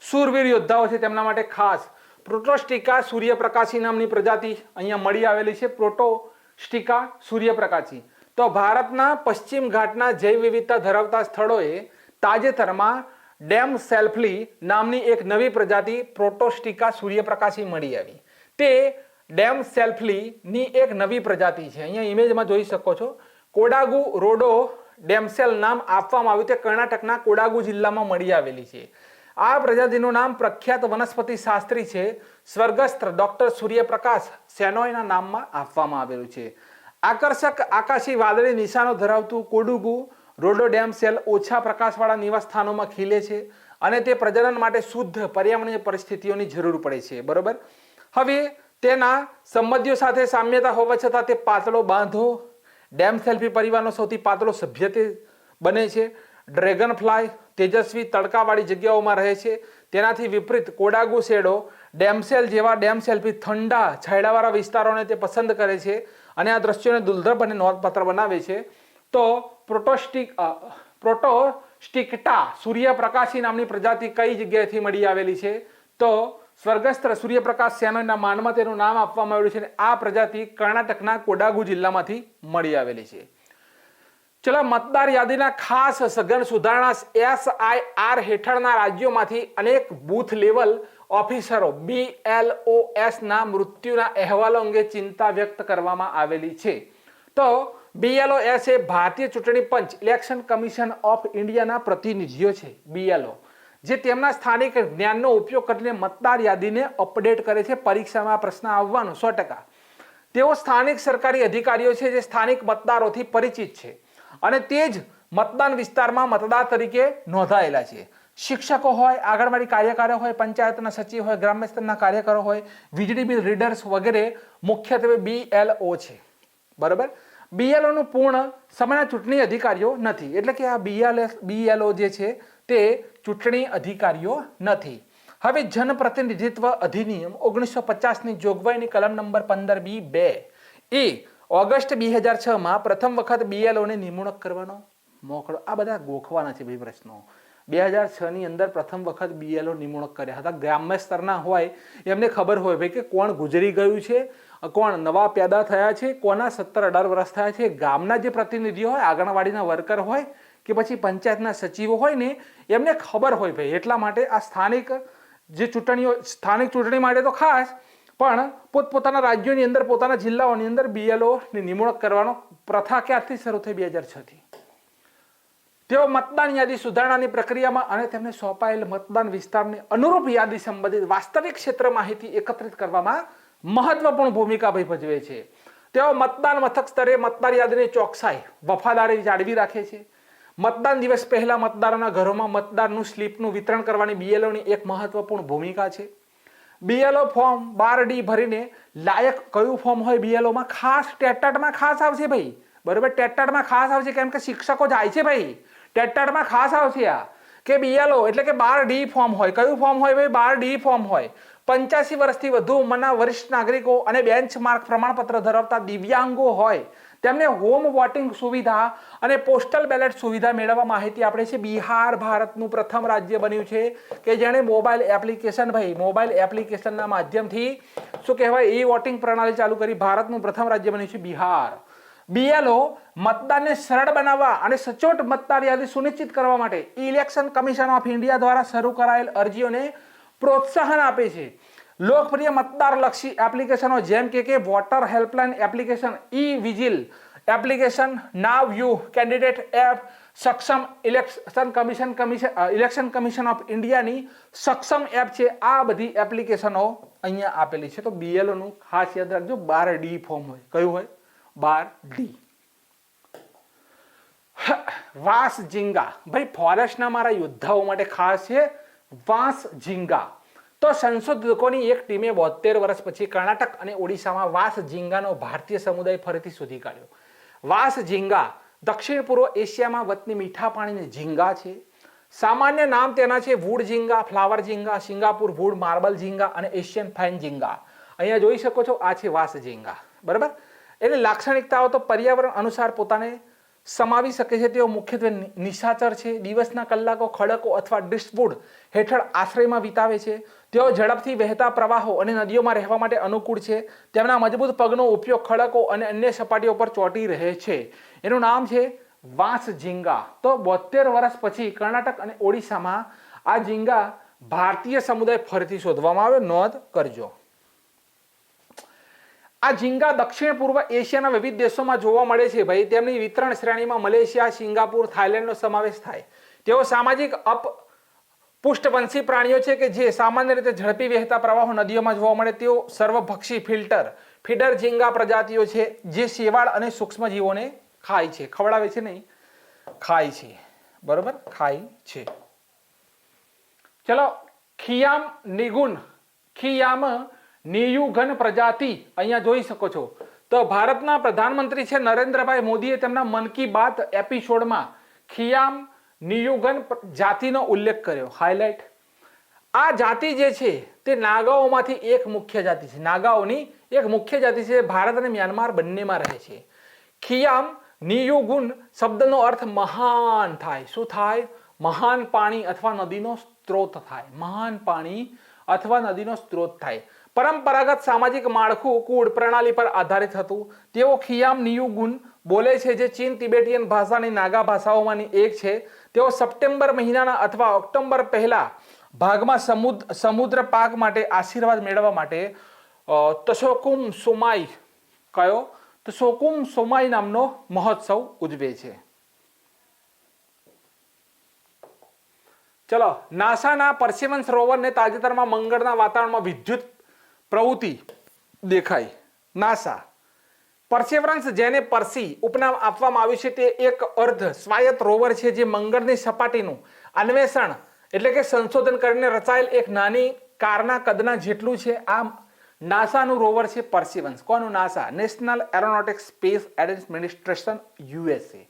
શૂરવીર યોદ્ધાઓ છે તેમના માટે ખાસ પ્રોટોસ્ટિકા સૂર્યપ્રકાશી નામની પ્રજાતિ અહીંયા મળી આવેલી છે. પ્રોટોસ્ટિકા સૂર્યપ્રકાશી. તો ભારતના પશ્ચિમ ઘાટના જૈવ વિવિધતા ધરાવતા સ્થળોએ તાજેતરમાં ડેમ સેલ્ફલી નામની એક નવી પ્રજાતિ પ્રોટોસ્ટિકા સૂર્યપ્રકાશી મળી આવી. તે ડેમ સેલ્ફલીની એક નવી પ્રજાતિ છે. અહીંયા ઇમેજમાં જોઈ શકો છો. કોડાગુ રોડો ડેમસેલ નામ આપવામાં આવ્યું તે કર્ણાટકના કોડાગુ જિલ્લામાં મળી આવેલી છે. આ પ્રજાતિનું નામ પ્રખ્યાત વનસ્પતિ શાસ્ત્રી છે સ્વર્ગસ્થ ડોક્ટર સૂર્યપ્રકાશ શેનોયના નામમાં આપવામાં આવેલું છે. આકર્ષક આકાશી વાદળી નિશાનો ધરાવતું કોડુગુ રોડોડેમસેલ ઓછા પ્રકાશવાળા નિવાસસ્થાનોમાં ખીલે છે અને તે પ્રજનન માટે શુદ્ધ પર્યાવરણીય પરિસ્થિતિઓની જરૂર પડે છે. બરોબર. હવે તેના સંબંધીઓ સાથે સામ્યતા હોવા છતાં તે પાતળો બાંધો ડેમસેલ્ફી પરિવારનો સૌથી પાતળો સભ્ય તે બને છે. ડ્રેગન ફ્લાય તેજસ્વી તડકાવાળી જગ્યાઓમાં રહે છે. તેનાથી વિપરીત કોડાગુ શેડો ડેમસેલ જેવા ડેમસેલ્ફી ઠંડા છાયડાવાળા વિસ્તારોને તે પસંદ કરે છે અને આ દ્રશ્યોને દુર્લભ અને નોંધપાત્ર બનાવે છે. તો પ્રોટોસ્ટિક્ટા સૂર્યપ્રકાશી નામની પ્રજાતિ કઈ જગ્યાએથી મળી આવેલી છે? તો સ્વર્ગસ્થ સૂર્યપ્રકાશ શેનોયના માનમાં તેનું નામ આપવામાં આવ્યું છે અને આ પ્રજાતિ કર્ણાટકના કોડાગુ જિલ્લામાંથી મળી આવેલી છે. ચલો, મતદાર યાદીના ખાસ સઘન સુધારણા SIR હેઠળના રાજ્યોમાંથી અનેક બૂથ લેવલ ઓફિસરો BLOS ના મૃત્યુના અહેવાલો અંગે ચિંતા વ્યક્ત કરવામાં આવેલી છે. તો BLOS એ ભારતીય ચૂંટણી પંચ ઇલેક્શન કમિશન ઓફ ઇન્ડિયાના પ્રતિનિધિઓ છે. BLO જે તેમના સ્થાનિક જ્ઞાનનો ઉપયોગ કરીને મતદાર યાદીને અપડેટ કરે છે. પરીક્ષામાં પ્રશ્ન આવવાનો 100%. તેઓ સ્થાનિક સરકારી અધિકારીઓ છે જે સ્થાનિક મતદારોથી પરિચિત છે અને તે જ મતદાન વિસ્તારમાં મતદાર તરીકે નોંધાયેલા છે. શિક્ષકો હોય, આંગણવાડી કાર્યકરો હોય, પંચાયતના સચિવ હોય, ગ્રામ્ય સ્તરના કાર્યકરો હોય, વીજળી બિલ રીડર્સ વગેરે મુખ્યત્વે BLO છે. બરાબર. BLO નું પૂર્ણ સમયના ચૂંટણી અધિકારીઓ નથી. એટલે કે આ BLO જે છે તે ચૂંટણી અધિકારીઓ નથી. હવે જનપ્રતિનિધિત્વ અધિનિયમ 1950ની જોગવાઈની કલમ નંબર 15B(2) એ ઓગસ્ટ 2006 માં પ્રથમ વખત BLO ની નિમણૂક કરવાનો મોકળો. આ બધા ગોખવાના છે ભાઈ પ્રશ્નો. 2006 ની અંદર પ્રથમ વખત BLO નિમણૂક કર્યા હતા. ગ્રામ્ય સ્તરના હોય એમને ખબર હોય ભાઈ કે કોણ ગુજરી ગયું છે, કોણ નવા પેદા થયા છે, કોના 17-18 વર્ષ થયા છે. ગામના જે પ્રતિનિધિઓ હોય, આંગણવાડીના વર્કર હોય કે પછી પંચાયતના સચિવો હોય ને એમને ખબર હોય ભાઈ. એટલા માટે આ સ્થાનિક જે ચૂંટણીઓ, સ્થાનિક ચૂંટણી માટે તો ખાસ, પણ પોતપોતાના રાજ્યોની અંદર, પોતાના જિલ્લાઓની અંદર BLO ની નિમણૂક કરવાનો પ્રથા ક્યારથી શરૂ થઈ? 2006 થી. તેઓ મતદાન યાદી સુધારણાની પ્રક્રિયામાં અને તેમને સોંપાયેલ મતદાન વિસ્તારની અનુરૂપ યાદી સંબંધિત વાસ્તવિક ક્ષેત્ર માહિતી એકત્રિત કરવામાં મહત્વપૂર્ણ ભૂમિકા ભજવે છે. તેઓ મતદાન મથક સ્તરે મતદાર યાદીની ચોકસાઈ, વફાદારી જાળવી રાખે છે. મતદાન દિવસ પહેલા મતદારોના ઘરોમાં મતદારનું સ્લીપનું વિતરણ કરવાની BLO ની એક મહત્વપૂર્ણ ભૂમિકા છે. BLO ફોર્મ 12D ભરીને લાયક કયું ફોર્મ હોય BLO માં? ખાસ ટેટાટમાં ખાસ આવશે ભાઈ. બરોબર. ટેટાટમાં ખાસ આવશે કેમ કે શિક્ષકો જાય છે ભાઈ. ટેટાટમાં ખાસ આવશે આ કે BLO એટલે કે 12D ફોર્મ હોય. કયું ફોર્મ હોય ભાઈ? 12D ફોર્મ હોય. 85 વર્ષથી વધુ ઉંમરના વરિષ્ઠ નાગરિકો અને બેન્ચમાર્ક પ્રમાણપત્ર ધરાવતા દિવ્યાંગો હોય તેમને હોમ વોટિંગ સુવિધા અને પોસ્ટલ બેલેટ સુવિધા મેળવવા માહિતી આપે છે. બિહાર ભારતનું પ્રથમ રાજ્ય બન્યું છે કે જેણે મોબાઈલ એપ્લિકેશન, ભાઈ મોબાઈલ એપ્લિકેશનના માધ્યમથી શું કહેવાય ઈ વોટિંગ પ્રણાલી ચાલુ કરી. ભારતનું પ્રથમ રાજ્ય બન્યું છે બિહાર. BLO મતદાનને સરળ બનાવવા અને સચોટ મતદાર યાદી સુનિશ્ચિત કરવા માટે ઇલેક્શન કમિશન ઓફ ઇન્ડિયા દ્વારા શરૂ કરાયેલ અરજીઓને પ્રોત્સાહન આપે છે. લોકપ્રિય મતદાર લક્ષી એપ્લિકેશનો જેમ કે water helpline application, E vigil application, now you candidate app, સક્ષમ ઇલેક્શન કમિશન ઓફ ઇન્ડિયાની સક્ષમ એપ છે. આ બધી એપ્લિકેશનો અહીંયા આપેલી છે. તો BLO નું ખાસ યાદ રાખજો 12D ફોર્મ હોય. કયું હોય? 12D. વાંસ ઝીંગા, ભાઈ ફોરેસ્ટના મારા યોદ્ધાઓ માટે ખાસ છે વાંસ ઝીંગા. તો સંશોધકોની એક ટીમે 72 વર્ષ પછી કર્ણાટક અને ઓડિશામાં વાંસ ઝીંગાનો ભારતીય સમુદાય ફરીથી શોધી કાઢ્યો. વાંસ ઝીંગા દક્ષિણ પૂર્વ એશિયામાં વતની મીઠા પાણીની ઝીંગા છે. સામાન્ય નામ તેના છે વુડ ઝીંગા, ફ્લાવર ઝીંગા, સિંગાપુર વુડ, માર્બલ ઝીંગા અને એશિયન ફાઇન ઝીંગા. અહીંયા જોઈ શકો છો આ છે વાંસ ઝીંગા. બરાબર. એટલે લાક્ષણિકતાઓ તો પર્યાવરણ અનુસાર પોતાને સમાવી શકે છે. તેઓ મુખ્યત્વે નિશાચર છે, દિવસના કલાકો ખડકો અથવા ડ્રિફ્ટવુડ હેઠળ આશ્રયમાં વિતાવે છે. તેઓ ઝડપથી વહેતા પ્રવાહો અને નદીઓમાં રહેવા માટે અનુકૂળ છે. તેમના મજબૂત પગનો ઉપયોગ ખડકો અને અન્ય સપાટીઓ પર ચોંટી રહે છે. એનું નામ છે વાંસ ઝીંગા. તો 72 વર્ષ પછી કર્ણાટક અને ઓડિશામાં આ ઝીંગા ભારતીય સમુદાય ફરીથી શોધવામાં આવ્યો, નોંધ કરજો. આ ઝીંગા દક્ષિણ પૂર્વ એશિયાના વિવિધ દેશોમાં જોવા મળે છે ભાઈ. તેમની વિતરણ શ્રેણીમાં મલેશિયા, સિંગાપુર, થાઇલેન્ડનો સમાવેશ થાય. તેઓ સામાજિક પુષ્ઠવંશી પ્રાણીઓ છે કે જે સામાન્ય રીતે ઝડપી વહેતા પ્રવાહો નદીઓમાં જોવા મળે. તેઓ સર્વભક્ષી ફીડર ઝીંગા પ્રજાતિઓ છે જે શેવાળ અને સૂક્ષ્મ જીવોને ખાય છે. ખવડાવે છે નહીં, ખાય છે. બરોબર, ખાય છે. ચલો, ખિયામ નિયુગન પ્રજાતિ અહીંયા જોઈ શકો છો. તો ભારતના પ્રધાનમંત્રી છે નરેન્દ્રભાઈ મોદીએ તેમના મન કી બાત એપિસોડમાં ખિયામ નિયુગન જાતિનો ઉલ્લેખ કર્યો. હાઇલાઇટ. આ જાતિ જે છે તે નાગાઓમાંથી એક મુખ્ય જાતિ છે. નાગાઓની એક મુખ્ય જાતિ છે. ભારત અને મ્યાનમાર બંનેમાં રહે છે. ખિયામ નિયુગુન શબ્દનો અર્થ મહાન થાય. શું થાય? મહાન પાણી અથવા નદીનો સ્ત્રોત થાય. મહાન પાણી અથવા નદીનો સ્ત્રોત થાય. પરંપરાગત સામાજિક માળખું કુળ પ્રણાલી પર આધારિત હતું. તેઓ ખિયામ નિયુગુન બોલે છે જે ચીન તિબેટિયન ભાષાની નાગા ભાષાઓમાંની એક છે. તેઓ સપ્ટેમ્બર મહિનાના અથવા ઓક્ટોબર પહેલા ભાગમાં સમુદ્ર પાક માટે આશીર્વાદ મેળવવા માટે તસોકુમ સોમાઈ તસોકુમ સોમાઈ નામનો મહોત્સવ ઉજવે છે. ચલો, નાસાના પર્સિવન્સ રોવરને તાજેતરમાં મંગળના વાતાવરણમાં વિદ્યુત પ્રવૃત્તિ દેખાઈ. નાસા પર્સિવરન્સ, જેને પર્સી ઉપનામ આપવામાં આવ્યું છે, તે એક અર્ધ સ્વાયત્ત રોવર છે જે મંગળની સપાટીનું અન્વેષણ એટલે કે સંશોધન કરીને રચાયેલ એક નાની કારના કદના જેટલું છે. આ નાસાનું રોવર છે પર્સિવન્સ. કોનું? NASA, national aeronautics space administration, USA.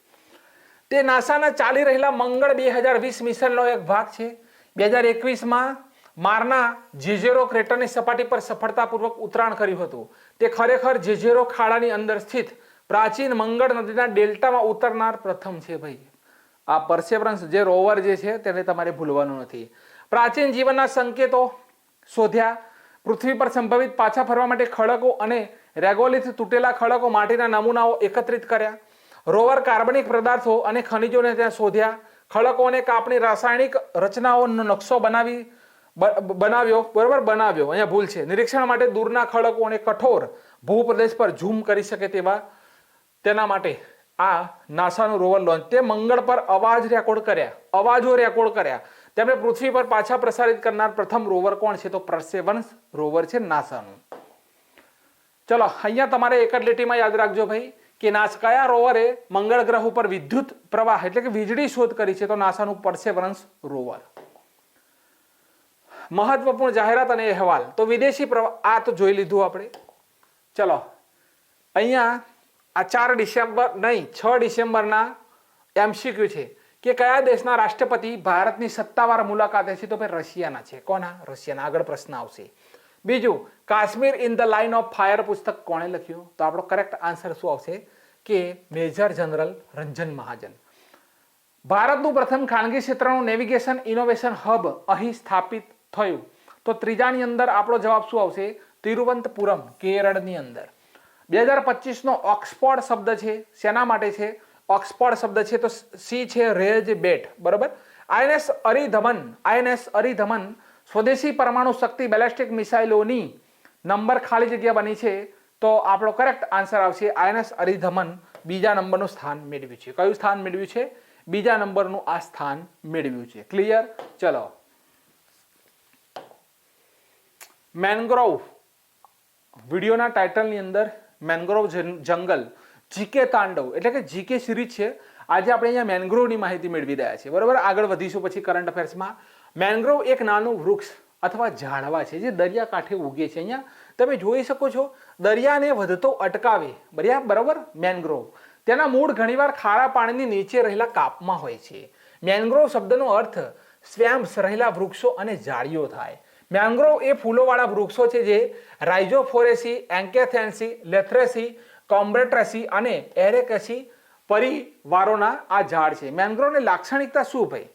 તે નાસાના ચાલી રહેલા મંગળ 2020 મિશનનો એક ભાગ છે. 2021માં મારના જેઝેરો ક્રેટરની સપાટી પર સફળતાપૂર્વક ઉતરાણ કર્યું હતું. તે ખરેખર જેઝેરો ખાડાની અંદર સ્થિત પ્રાચીન મંગળ નદીના ડેલ્ટામાં ઉતરનાર પ્રથમ છે ભાઈ. આ પર્સેવરન્સ જે રોવર જે છે તેને તમારે ભૂલવાનું નથી. પ્રાચીન જીવનના સંકેતો શોધ્યા. પૃથ્વી પર સંભવિત પાછા ફરવા માટે ખડકો અને રેગોલિથ તૂટેલા ખડકો, માટીના નમૂનાઓ એકત્રિત કર્યા. રોવર કાર્બનિક પદાર્થો અને ખનિજોને ત્યાં શોધ્યા. ખડકોને કાપણી રાસાયણિક રચનાઓનો નકશો બનાવ્યો. અહીંયા ભૂલ છે. નિરીક્ષણ માટે દૂરના ખડકો અને કઠોર ભૂપ્રદેશ પર ઝૂમ કરી શકે તેવા તેના માટે આ નાસાનું રોવર લોન્ચ. તે મંગળ પર અવાજો રેકોર્ડ કર્યા. તેમણે પૃથ્વી પર પાછા પ્રસારિત કરનાર પ્રથમ રોવર કોણ છે? તો પર્સેવરન્સ રોવર છે નાસાનું. ચલો, અહીંયા તમારે એક જ લીટીમાં યાદ રાખજો ભાઈ કે કયા રોવરે મંગળ ગ્રહ ઉપર વિદ્યુત પ્રવાહ એટલે કે વીજળી શોધ કરી છે? તો નાસાનું પર્સેવરન્સ રોવર. મહત્વપૂર્ણ જાહેરાત અને અહેવાલ. તો વિદેશી પ્રવાહ આ તો જોઈ લીધું આપણે. ચલો, અહીંયા આ 6 ડિસેમ્બરના MCQ છે કે કયા દેશના રાષ્ટ્રપતિ ભારતની સત્તાવાર મુલાકાતે છે? તો ભાઈ રશિયાના છે. કોના? રશિયાના. આગળ પ્રશ્ન આવશે. બીજું, Kashmir in the line of fire પુસ્તક કોણે લખ્યું? તો આપણો કરેક્ટ આન્સર શું આવશે? કે મેજર જનરલ રંજન મહાજન. ભારતનું પ્રથમ ખાનગી ક્ષેત્રનું નેવિગેશન ઇનોવેશન હબ અહીં સ્થાપિત થયું. તો ત્રીજાની અંદર આપણો જવાબ શું આવશે? તિરુવનંતપુરમ, કેરળની અંદર. 2025નો ઓક્સફોર્ડ શબ્દ છે શેના માટે છે? ઓક્સફોર્ડ શબ્દ છે તો સી છે રેજ બેટ. બરોબર. INS અરિધમન સ્વદેશી પરમાણુ શક્તિ બેલેસ્ટિક મિસાઇલોની નંબર ખાલી જગ્યા બની છે. તો આપણો કરેક્ટ આન્સર આવશે INS અરિધમન બીજા નંબરનું સ્થાન મેળવ્યું છે. કયું સ્થાન મેળવ્યું છે? બીજા નંબરનું આ સ્થાન મેળવ્યું છે. ક્લિયર? ચલો, મેનગ્રોવ વિડીયોના ટાઇટલની અંદર મેનગ્રોવ જંગલ જીકે તાંડવ એટલે કે જીકે સિરીઝ છે. આજે આપણે અહીંયા મેનગ્રોવની માહિતી મેળવી રહ્યા છીએ. બરોબર. આગળ વધીશું પછી કરંટ અફેર્સમાં. મેનગ્રોવ એક નાનું વૃક્ષ અથવા ઝાડવા છે જે દરિયાકાંઠે ઉગે છે. અહીંયા તમે જોઈ શકો છો દરિયાને વધતો અટકાવે. બરાબર. મેનગ્રોવ તેના મૂળ ઘણીવાર ખારા પાણીની નીચે રહેલા કાપમાં હોય છે. મેનગ્રોવ શબ્દનો અર્થ સ્વેમ્પ્સ રહેલા વૃક્ષો અને ઝાડીઓ થાય. મેંગ્રોવ એ ફૂલોવાળા વૃક્ષો છે જે રાઇઝોફોરેસી, એન્કેથેન્સી, લેથ્રેસી, કોમ્બ્રેટ્રેસી અને એરેકેસી પરિવારોના આ ઝાડ છે. મેંગ્રોવની લાક્ષણિકતા શું ભાઈ?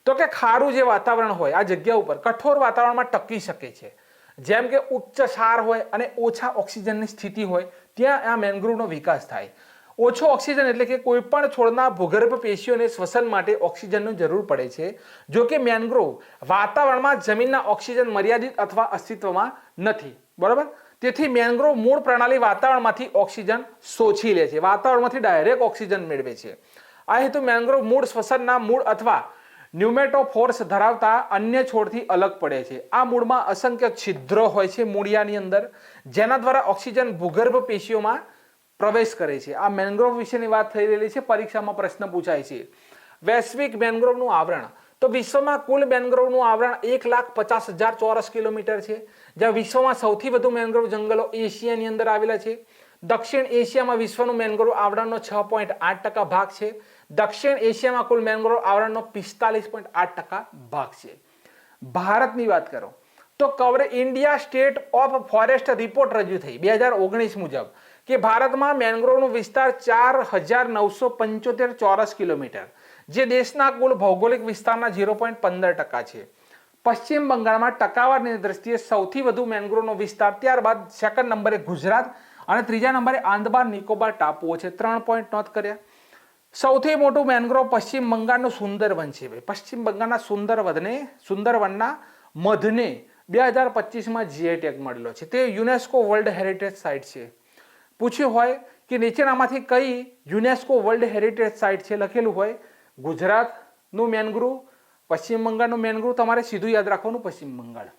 તો કે ખારું જે વાતાવરણ હોય આ જગ્યા ઉપર કઠોર વાતાવરણમાં ટકી શકે છે. જેમ કે ઉચ્ચ ક્ષાર હોય અને ઓછા ઓક્સિજનની સ્થિતિ હોય ત્યાં આ મેંગ્રોવનો વિકાસ થાય. ઓછો ઓક્સિજન એટલે કે કોઈ પણ છોડના ભૂગર્ભ પેશીઓને શ્વસન માટે ઓક્સિજનની જરૂર પડે છે. જો કે મેંગ્રોવ વાતાવરણમાં જમીનના ઓક્સિજન મર્યાદિત અથવા અસ્તિત્વમાં નથી. બરોબર? તેથી મેંગ્રોવ મૂળ પ્રણાલી વાતાવરણમાંથી ઓક્સિજન શોષી લે છે, વાતાવરણમાંથી ડાયરેક્ટ ઓક્સિજન મેળવે છે. આ હેતુ મેંગ્રોવ મૂળ શ્વસનના મૂળ અથવા ન્યુમેટોફોર્સ ધરાવતા અન્ય છોડથી અલગ પડે છે. આ મૂળમાં અસંખ્ય છિદ્રો હોય છે મૂળિયાની અંદર, જેના દ્વારા ઓક્સિજન ભૂગર્ભ પેશીઓમાં પ્રવેશ કરે છે. આ મેંગ્રોવ વિશેની વાત થઈ રહેલી છે, પરીક્ષામાં પ્રશ્ન પૂછાય છે. વૈશ્વિક મેંગ્રોવનું આવરણ, તો વિશ્વમાં કુલ મેંગ્રોવનું આવરણ 1,50,000 ચોરસ કિલોમીટર છે. જ્યાં વિશ્વમાં સૌથી વધુ મેંગ્રોવ જંગલો એશિયાની અંદર આવેલા છે. દક્ષિણ એશિયામાં વિશ્વનું મેંગ્રોવ આવરણનો 6.8% ભાગ છે. દક્ષિણ એશિયામાં કુલ મેંગ્રોવ આવરણનો 45.8% ભાગ છે. ભારતની વાત કરો તો cover India state of forest report રજૂ થઈ 2019 મુજબ કે ભારતમાં મેંગ્રોવનો વિસ્તાર 4,975 ચોરસ કિલોમીટર, જે દેશના કુલ ભૌગોલિક વિસ્તારના 0.15% છે. પશ્ચિમ બંગાળમાં ટકાવારીની દ્રષ્ટિએ સૌથી વધુ મેંગ્રોવનો વિસ્તાર, ત્યારબાદ સેકન્ડ નંબરે ગુજરાત અને ત્રીજા નંબરે આંદામાન નિકોબાર ટાપુઓ છે. 3 પોઈન્ટ નોંધ કર્યા. સૌથી મોટું મેંગ્રોવ પશ્ચિમ બંગાળનું સુંદરવન છે. પશ્ચિમ બંગાળના સુંદરવનના મધને 2025માં જીઆઈ ટેગ મળેલો છે. તે યુનેસ્કો વર્લ્ડ હેરિટેજ સાઇટ છે. પૂછ્યું હોય કે નીચેનામાંથી કઈ યુનેસ્કો વર્લ્ડ હેરિટેજ સાઇટ છે, લખેલું હોય ગુજરાતનું મેંગ્રોવ, પશ્ચિમ બંગાળનું મેંગ્રોવ, તમારે સીધું યાદ રાખવાનું પશ્ચિમ બંગાળ.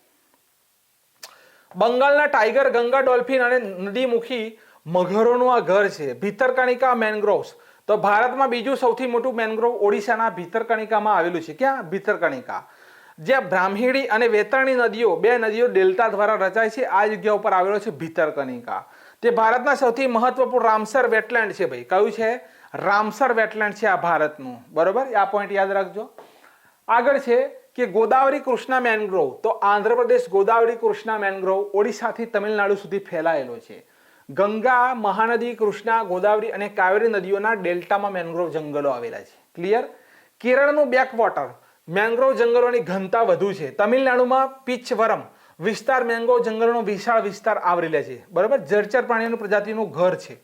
બંગાળના ટાઈગર, ગંગા ડોલ્ફિન અને નદીમુખી મગરોનું આ ઘર છે. ભીતરકણિકા મેંગ્રોવ્સ, તો ભારતમાં બીજું સૌથી મોટું મેંગ્રોવ ઓડિશાના ભીતરકણિકામાં આવેલું છે. ક્યાં? ભીતરકણિકા. જ્યાં બ્રાહ્મણી અને વેતરણી નદીઓ, બે નદીઓ ડેલ્ટા દ્વારા રચાય છે. આ જગ્યા ઉપર આવેલો છે ભીતરકણિકા. તે ભારતના સૌથી મહત્વપૂર્ણ રામસર વેટલેન્ડ છે ભાઈ. કયું છે? રામસર વેટલેન્ડ છે આ ભારતનું. બરોબર? આ પોઈન્ટ યાદ રાખજો. આગળ છે કે ગોદાવરી કૃષ્ણા મેંગ્રોવ, તો આંધ્રપ્રદેશ ગોદાવરી કૃષ્ણા મેંગ્રોવ ઓડિશાથી તમિલનાડુ સુધી ફેલાયેલો છે. ગંગા, મહાનદી, કૃષ્ણા, ગોદાવરી અને કાવેરી નદીઓના ડેલ્ટામાં મેંગ્રોવ જંગલો આવેલા છે. ક્લિયર? કેરળનું બેકવોટર મેંગ્રોવ જંગલોની ઘનતા વધુ છે. તમિલનાડુમાં પિચવરમ વિસ્તાર મેંગ્રોવ જંગલોનો વિશાળ વિસ્તાર આવરી લે છે. બરાબર? જળચર પ્રાણીઓની પ્રજાતિનું ઘર છે.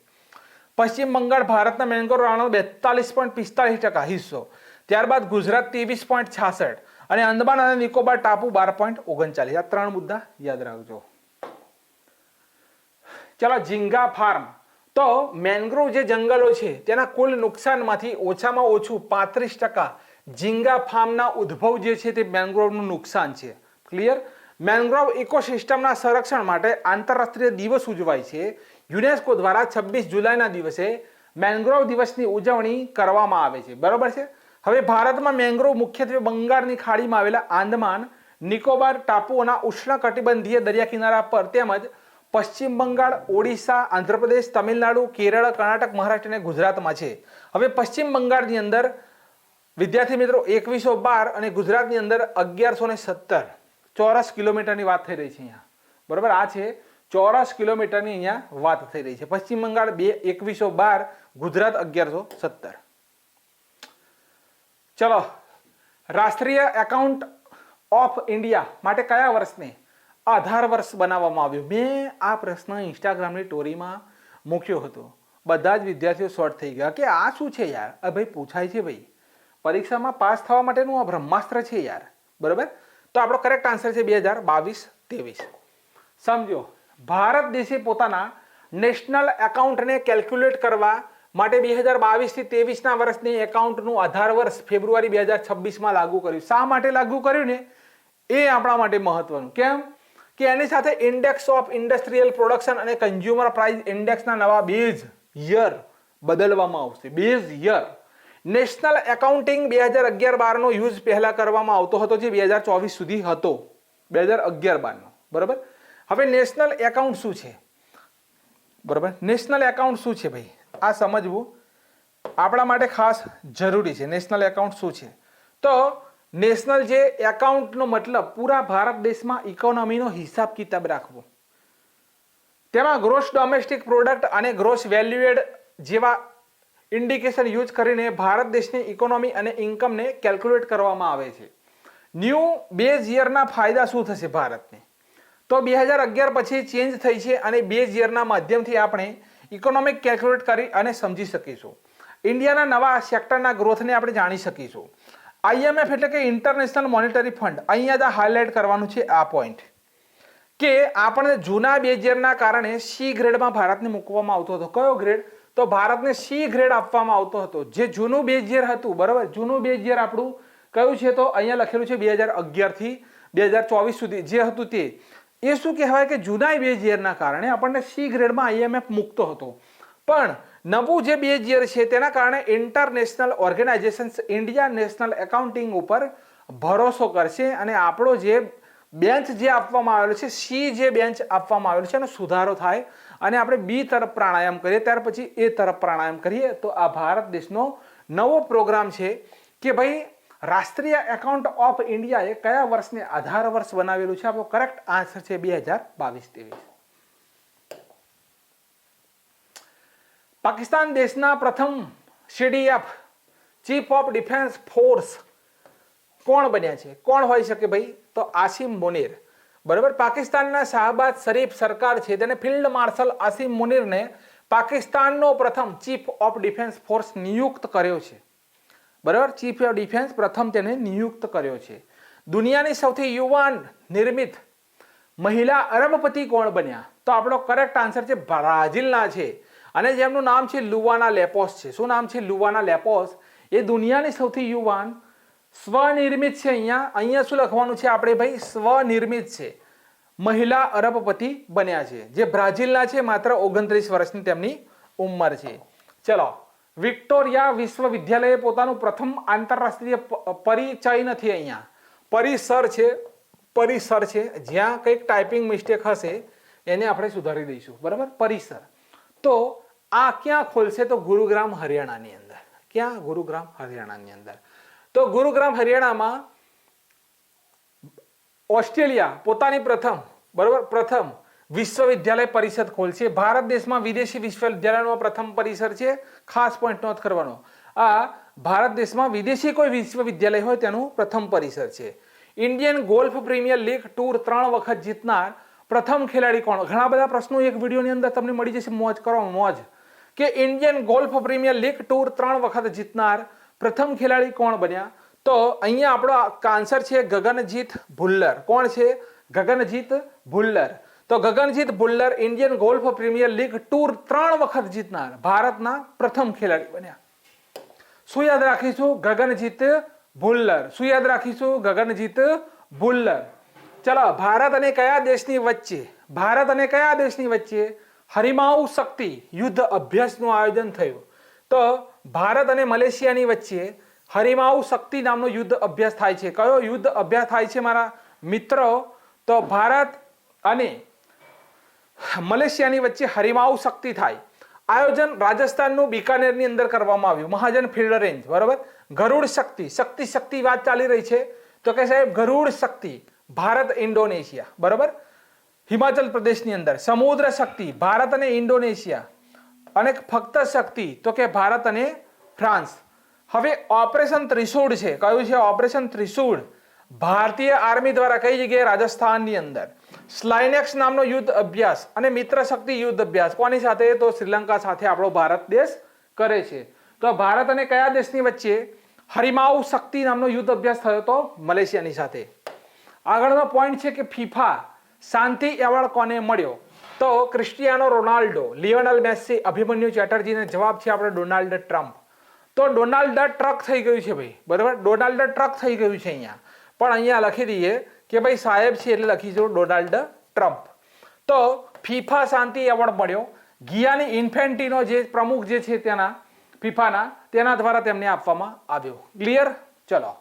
પશ્ચિમ બંગાળ ભારતના મેંગ્રોવ રાણો 42.45% હિસ્સો, ત્યારબાદ ગુજરાત 23.66 અને આંદામાન અને નિકોબાર ટાપુ 12.39. આ 3 મુદ્દા યાદ રાખજો. ચલો, ઝીંગા ફાર્મ, તો મેંગ્રોવ જે જંગલો છે તેના કુલ નુકસાનમાંથી ઓછામાં ઓછું 35% ઝીંગા ફાર્મના ઉદ્ભવ જે છે તે મેંગ્રોવનું નુકસાન છે. ક્લિયર? મેંગ્રોવ ઇકોસિસ્ટમના સંરક્ષણ માટે આંતરરાષ્ટ્રીય દિવસ ઉજવાય છે. યુનેસ્કો દ્વારા 26 જુલાઈના દિવસે મેંગ્રોવ દિવસની ઉજવણી કરવામાં આવે છે. બરોબર છે? હવે ભારતમાં મેંગ્રોવ મુખ્યત્વે બંગાળની ખાડીમાં આવેલા આંદામાન નિકોબાર ટાપુઓના ઉષ્ણકટિબંધીય દરિયા કિનારા પર તેમજ પશ્ચિમ બંગાળ, ઓડિશા, આંધ્રપ્રદેશ, તમિલનાડુ, કેરળ, કર્ણાટક, મહારાષ્ટ્ર અને ગુજરાતમાં છે. હવે પશ્ચિમ બંગાળની અંદર વિદ્યાર્થી મિત્રો 2112 અને ગુજરાતની અંદર 1117 ચોરસ કિલોમીટરની વાત થઈ રહી છે અહીંયા. બરોબર? આ છે ચોરસ કિલોમીટરની અહીંયા વાત થઈ રહી છે. પશ્ચિમ બંગાળ 2112, ગુજરાત 1117. ચલો, રાષ્ટ્રીય એકાઉન્ટ ઓફ ઇન્ડિયા માટે કયા વર્ષને આધાર વર્ષ બનાવવામાં આવ્યું? મેં આ પ્રશ્ન ઇન્સ્ટાગ્રામની સ્ટોરીમાં મૂક્યો હતો. બધા જ વિદ્યાર્થીઓ શોર્ટ થઈ ગયા કે આ શું છે યાર? ભાઈ પૂછાય છે ભાઈ, પરીક્ષામાં પાસ થવા માટેનું આ બ્રહ્માસ્ત્ર છે યાર. બરાબર? તો આપણો કરેક્ટ આન્સર છે 2022-23. સમજો, ભારત દેશે પોતાના નેશનલ એકાઉન્ટને કેલ્ક્યુલેટ કરવા માટે 2022 થી 23ના વર્ષની એકાઉન્ટનું આધાર વર્ષ ફેબ્રુઆરી 2026માં લાગુ કર્યું. શા માટે લાગુ કર્યું ને એ આપણા માટે મહત્વનું. કેમ કે એની સાથે ઇન્ડેક્સ ઓફ ઇન્ડસ્ટ્રીયલ પ્રોડક્શન અને કન્ઝ્યુમર પ્રાઇસ ઇન્ડેક્સના નવા બેઝ યર બદલવામાં આવશે. Base year. નેશનલ એકાઉન્ટિંગ 2011-12 નો યુઝ પહેલા કરવામાં આવતો હતો, જે 2024 સુધી હતો. 2011-12 નો. બરાબર? હવે નેશનલ એકાઉન્ટ શું છે? બરાબર? નેશનલ એકાઉન્ટ શું છે ભાઈ? આ સમજવું આપણા માટે ખાસ જરૂરી છે. નેશનલ એકાઉન્ટ શું છે? તો નેશનલ જે એકાઉન્ટનો મતલબ પૂરા ભારત દેશમાં ઇકોનોમીનો હિસાબ કિતાબ રાખવો. તેમાં ગ્રોસ ડોમેસ્ટિક પ્રોડક્ટ અને ગ્રોસ વેલ્યુએડ જેવા ઇન્ડિકેશન યુઝ કરીને ભારત દેશની ઇકોનોમી અને ઇન્કમને કેલ્ક્યુલેટ કરવામાં આવે છે. ન્યૂ બેઝ યરના ફાયદા શું થશે ભારતને? તો 2011 પછી ચેન્જ થઈ છે અને બેઝ યરના માધ્યમથી આપણે ઇકોનોમિક કેલ્ક્યુલેટ કરી અને સમજી શકીશું. ઇન્ડિયાના નવા સેક્ટરના ગ્રોથને આપણે જાણી શકીશું. IMF એટલે કે ઇન્ટરનેશનલ મોનેટરી ફંડ, અહીંયા જ હાઇલાઇટ કરવાનું છે આ પોઈન્ટ કે આપણને જૂના બેઝ યરના કારણે સી ગ્રેડમાં ભારતને મૂકવામાં આવતો હતો. કયો ગ્રેડ? તો ભારતને સી ગ્રેડ આપવામાં આવતો હતો. જે જૂનું બેઝ યર હતું, બરાબર, જૂનું બેઝ યર આપણું કયું છે? તો અહીંયા લખેલું છે 2011 થી 2024 સુધી જે હતું તે. એ શું કહેવાય કે જૂના બેઝ યરના કારણે આપણને સી ગ્રેડમાં IMF મૂકતો હતો. પણ નવું જે બેઝ યર છે તેના કારણે international organisations India national accounting ઉપર ભરોસો કરશે અને આપણો જે બેન્ચ જે આપવામાં આવેલો છે, સી જે બેન્ચ આપવામાં આવેલો છે એનો સુધારો થાય અને આપણે બી તરફ પ્રાણાયામ કરીએ, ત્યાર પછી એ તરફ પ્રાણાયામ કરીએ. તો આ ભારત દેશનો નવો પ્રોગ્રામ છે કે ભાઈ રાષ્ટ્રીય એકાઉન્ટ ઓફ ઇન્ડિયાએ કયા વર્ષને આધાર વર્ષ બનાવેલું છે? આપણો કરેક્ટ આન્સર છે 2022-23. પાકિસ્તાન દેશના પ્રથમ CDF chief of defence force કોણ બન્યા છે? કોણ હોઈ શકે ભાઈ? તો આસિમ મુનીર, બરાબર. પાકિસ્તાનના શાહબાઝ શરીફ સરકાર છે તેને ફિલ્ડ માર્શલ આસિમ મુનીરને પાકિસ્તાનનો પ્રથમ ચીફ ઓફ ડિફેન્સ ફોર્સ નિયુક્ત કર્યો છે, બરાબર. ચીફ ઓફ ડિફેન્સ પ્રથમ તેને નિયુક્ત કર્યો છે. દુનિયાની સૌથી યુવાન નિર્મિત મહિલા અરબપતિ કોણ બન્યા? તો આપણો કરેક્ટ આન્સર છે બ્રાઝિલના છે અને જેમનું નામ છે લુવાના લેપોસ છે. શું નામ છે? લુવાના લેપોસ. એ દુનિયાની સૌથી યુવાન સ્વનિર્મિત છે. અહીંયા શું લખવાનું છે આપણે ભાઈ? સ્વનિર્મિત છે. મહિલા અરબપતિ બન્યા છે જે બ્રાઝિલના છે. માત્ર 29 વર્ષની તેમની ઉંમર છે. ચલો, વિક્ટોરિયા વિશ્વવિદ્યાલયે પોતાનું પ્રથમ આંતરરાષ્ટ્રીય પરિચય નથી, અહીંયા પરિસર છે. પરિસર છે. જ્યાં કંઈક ટાઈપિંગ મિસ્ટેક હશે એને આપણે સુધારી દઈશું, બરાબર. પરિસર. તો આ ક્યાં ખોલશે? તો ગુરુગ્રામ હરિયાણાની અંદર. ક્યાં? ગુરુગ્રામ હરિયાણાની અંદર. તો ગુરુગ્રામ હરિયાણામાં ઓસ્ટ્રેલિયા પોતાની પ્રથમ, બરાબર, પ્રથમ વિશ્વવિદ્યાલય પરિષદ ખોલશે. ભારત દેશમાં વિદેશી વિશ્વવિદ્યાલયનો પ્રથમ પરિસર છે. ખાસ પોઈન્ટ નોંધ કરવાનો, આ ભારત દેશમાં વિદેશી કોઈ વિશ્વવિદ્યાલય હોય તેનું પ્રથમ પરિસર છે. Indian golf premier league tour 3 વખત જીતનાર પ્રથમ ખેલાડી કોણ? ઘણા બધા પ્રશ્નો એક વિડીયોની અંદર તમને મળી જશે. મોજ કરો, મોજ. કે Indian golf premier league tour 3 વખત જીતનાર પ્રથમ ખેલાડી કોણ બન્યા? તો અહીંયા આપણો આન્સર છે ગગનજીત ભુલ્લર. કોણ છે? ગગનજીત ભુલ્લર. તો Gaganjeet Bhullar Indian golf premier league tour 3 વખત જીતનાર ભારતના પ્રથમ ખેલાડી બન્યા. શું યાદ રાખીશું? ગગનજીત ભુલ્લર. શું યાદ રાખીશું? ગગનજીત ભુલ્લર. ચલો, ભારત અને કયા દેશની વચ્ચે? ભારત અને કયા દેશની વચ્ચે હરિમાઉ શક્તિ યુદ્ધ અભ્યાસનું આયોજન થયું? તો ભારત અને મલેશિયાની વચ્ચે હરિમાઉ શક્તિ નામનો યુદ્ધ અભ્યાસ થાય છે. કયો યુદ્ધ અભ્યાસ થાય છે મારા મિત્રો? તો ભારત અને મલેશિયાની વચ્ચે હરિમાઉ શક્તિ થાય. આયોજન રાજસ્થાનનું બિકાનેરની અંદર કરવામાં આવ્યું. મહાજન ફિલ્ડ રેન્જ, બરાબર. ગરુડ શક્તિ, શક્તિ વાત ચાલી રહી છે તો કે સાહેબ ગરુડ શક્તિ ભારત ઇન્ડોનેશિયા, બરાબર. હિમાચલ પ્રદેશની અંદર સમુદ્ર શક્તિ ભારત અને ઇન્ડોનેશિયા. અને ફક્ત શક્તિ તો કે ભારત અને ફ્રાન્સ. હવે ઓપરેશન ત્રિશૂળ છે. કયું છે? ઓપરેશન ત્રિશૂળ ભારતીય આર્મી દ્વારા કઈ જગ્યાએ? રાજસ્થાનની અંદર. સ્લાઇનેક્સ નામનો યુદ્ધ અભ્યાસ અને મિત્ર શક્તિ યુદ્ધ અભ્યાસ કોની સાથે? તો શ્રીલંકા સાથે આપણો ભારત દેશ કરે છે. તો ભારત અને કયા દેશની વચ્ચે હરિમાઉ શક્તિ નામનો યુદ્ધ અભ્યાસ થયો? તો મલેશિયાની સાથે. આગળનો પોઈન્ટ છે કે ફીફા શાંતિ એવોર્ડ કોને મળ્યો? તો Cristiano Ronaldo, Lionel Massey, Abhimanyu ચેટર્જીને જવાબ છે આપણે ડોનાલ્ડ ટ્રમ્પ. તો ડોનાલ્ડ ટ્રક થઈ ગયું છે ભાઈ, બરાબર. ડોનાલ્ડ ટ્રક થઈ ગયું છે અહીંયા. પણ અહીંયા લખી દઈએ કે ભાઈ સાહેબ છે એટલે લખીશું ડોનાલ્ડ ટ્રમ્પ. તો ફીફા શાંતિ એવોર્ડ મળ્યો. ગિયાની ઇન્ફેન્ટિનો જે પ્રમુખ જે છે તેના ફીફાના, તેના દ્વારા તેમને આપવામાં આવ્યો. ક્લિયર? ચલો,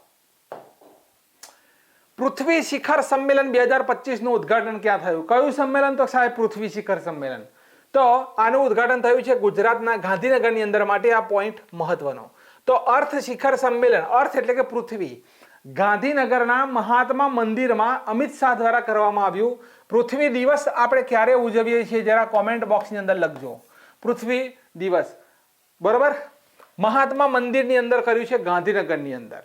પૃથ્વી શિખર સંમેલન 2025 નું ઉદ્ઘાટન ક્યાં થયું? કયું સંમેલન? તો સાહેબ પૃથ્વી શિખર સંમેલન. તો આનું ઉદ્ઘાટન થયું છે ગુજરાતના ગાંધીનગરની અંદર. માટે આ પોઈન્ટ મહત્વનો. તો અર્થ શિખર સંમેલન, અર્થ એટલે કે પૃથ્વી, ગાંધીનગરના મહાત્મા મંદિરમાં અમિત શાહ દ્વારા કરવામાં આવ્યું. પૃથ્વી દિવસ આપણે ક્યારે ઉજવીએ છીએ? જરા કોમેન્ટ બોક્સની અંદર લખજો. પૃથ્વી દિવસ, બરોબર. મહાત્મા મંદિરની અંદર કર્યું છે ગાંધીનગરની અંદર.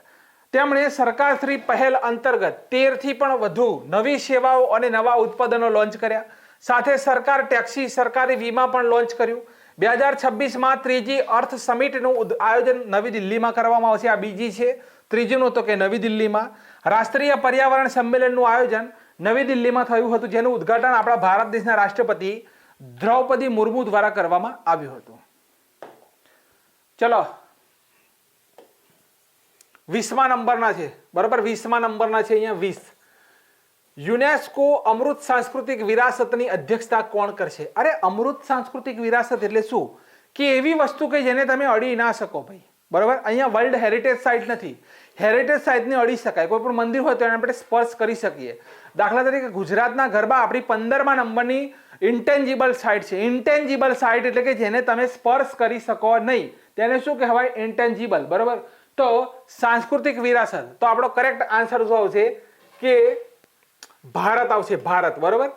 તેમણે સરકારશ્રી પહેલ અંતર્ગત 13 થી પણ વધુ નવી સેવાઓ અને નવા ઉત્પાદનો લોન્ચ કર્યા. સાથે સરકાર ટેક્સી, સરકારી વીમા પણ લોન્ચ કર્યું. 2026માં ત્રીજી અર્થ સમિટનું આયોજન નવી દિલ્હીમાં કરવામાં આવશે. આ બીજી છે. ત્રીજીનું તો કે નવી દિલ્હીમાં રાષ્ટ્રીય પર્યાવરણ સંમેલનનું આયોજન નવી દિલ્હીમાં થયું હતું, જેનું ઉદ્ઘાટન આપણા ભારત દેશના રાષ્ટ્રપતિ દ્રૌપદી મુર્મુ દ્વારા કરવામાં આવ્યું હતું. ચલો 20મા નંબરના છે, બરાબર. 20મા નંબરના છે અહીંયા 20. યુનેસ્કો અમૃત સાંસ્કૃતિક વિરાસતની અધ્યક્ષતા કોણ કરશે? અરે અમૃત સાંસ્કૃતિક વિરાસત એટલે શું કે એવી વસ્તુ કે જેને તમે અડી ના શકો ભાઈ, બરાબર. અહીંયા વર્લ્ડ હેરિટેજ સાઇટ નથી. હેરિટેજ સાઇટને અડી શકાય. કોઈ પણ મંદિર હોય તો એને આપણે સ્પર્શ કરી શકીએ. દાખલા તરીકે ગુજરાતના ગરબા આપણી 15મા નંબરની ઇન્ટેન્જિબલ સાઇટ છે. ઇન્ટેન્જિબલ સાઇટ એટલે કે જેને તમે સ્પર્શ કરી શકો નહીં, તેને શું કહેવાય? ઇન્ટેન્જિબલ, બરાબર. તો સાંસ્કૃતિક વિરાસત, તો આપણો કરેક્ટ આન્સર શું આવશે કે ભારત આવશે. ભારત, બરાબર.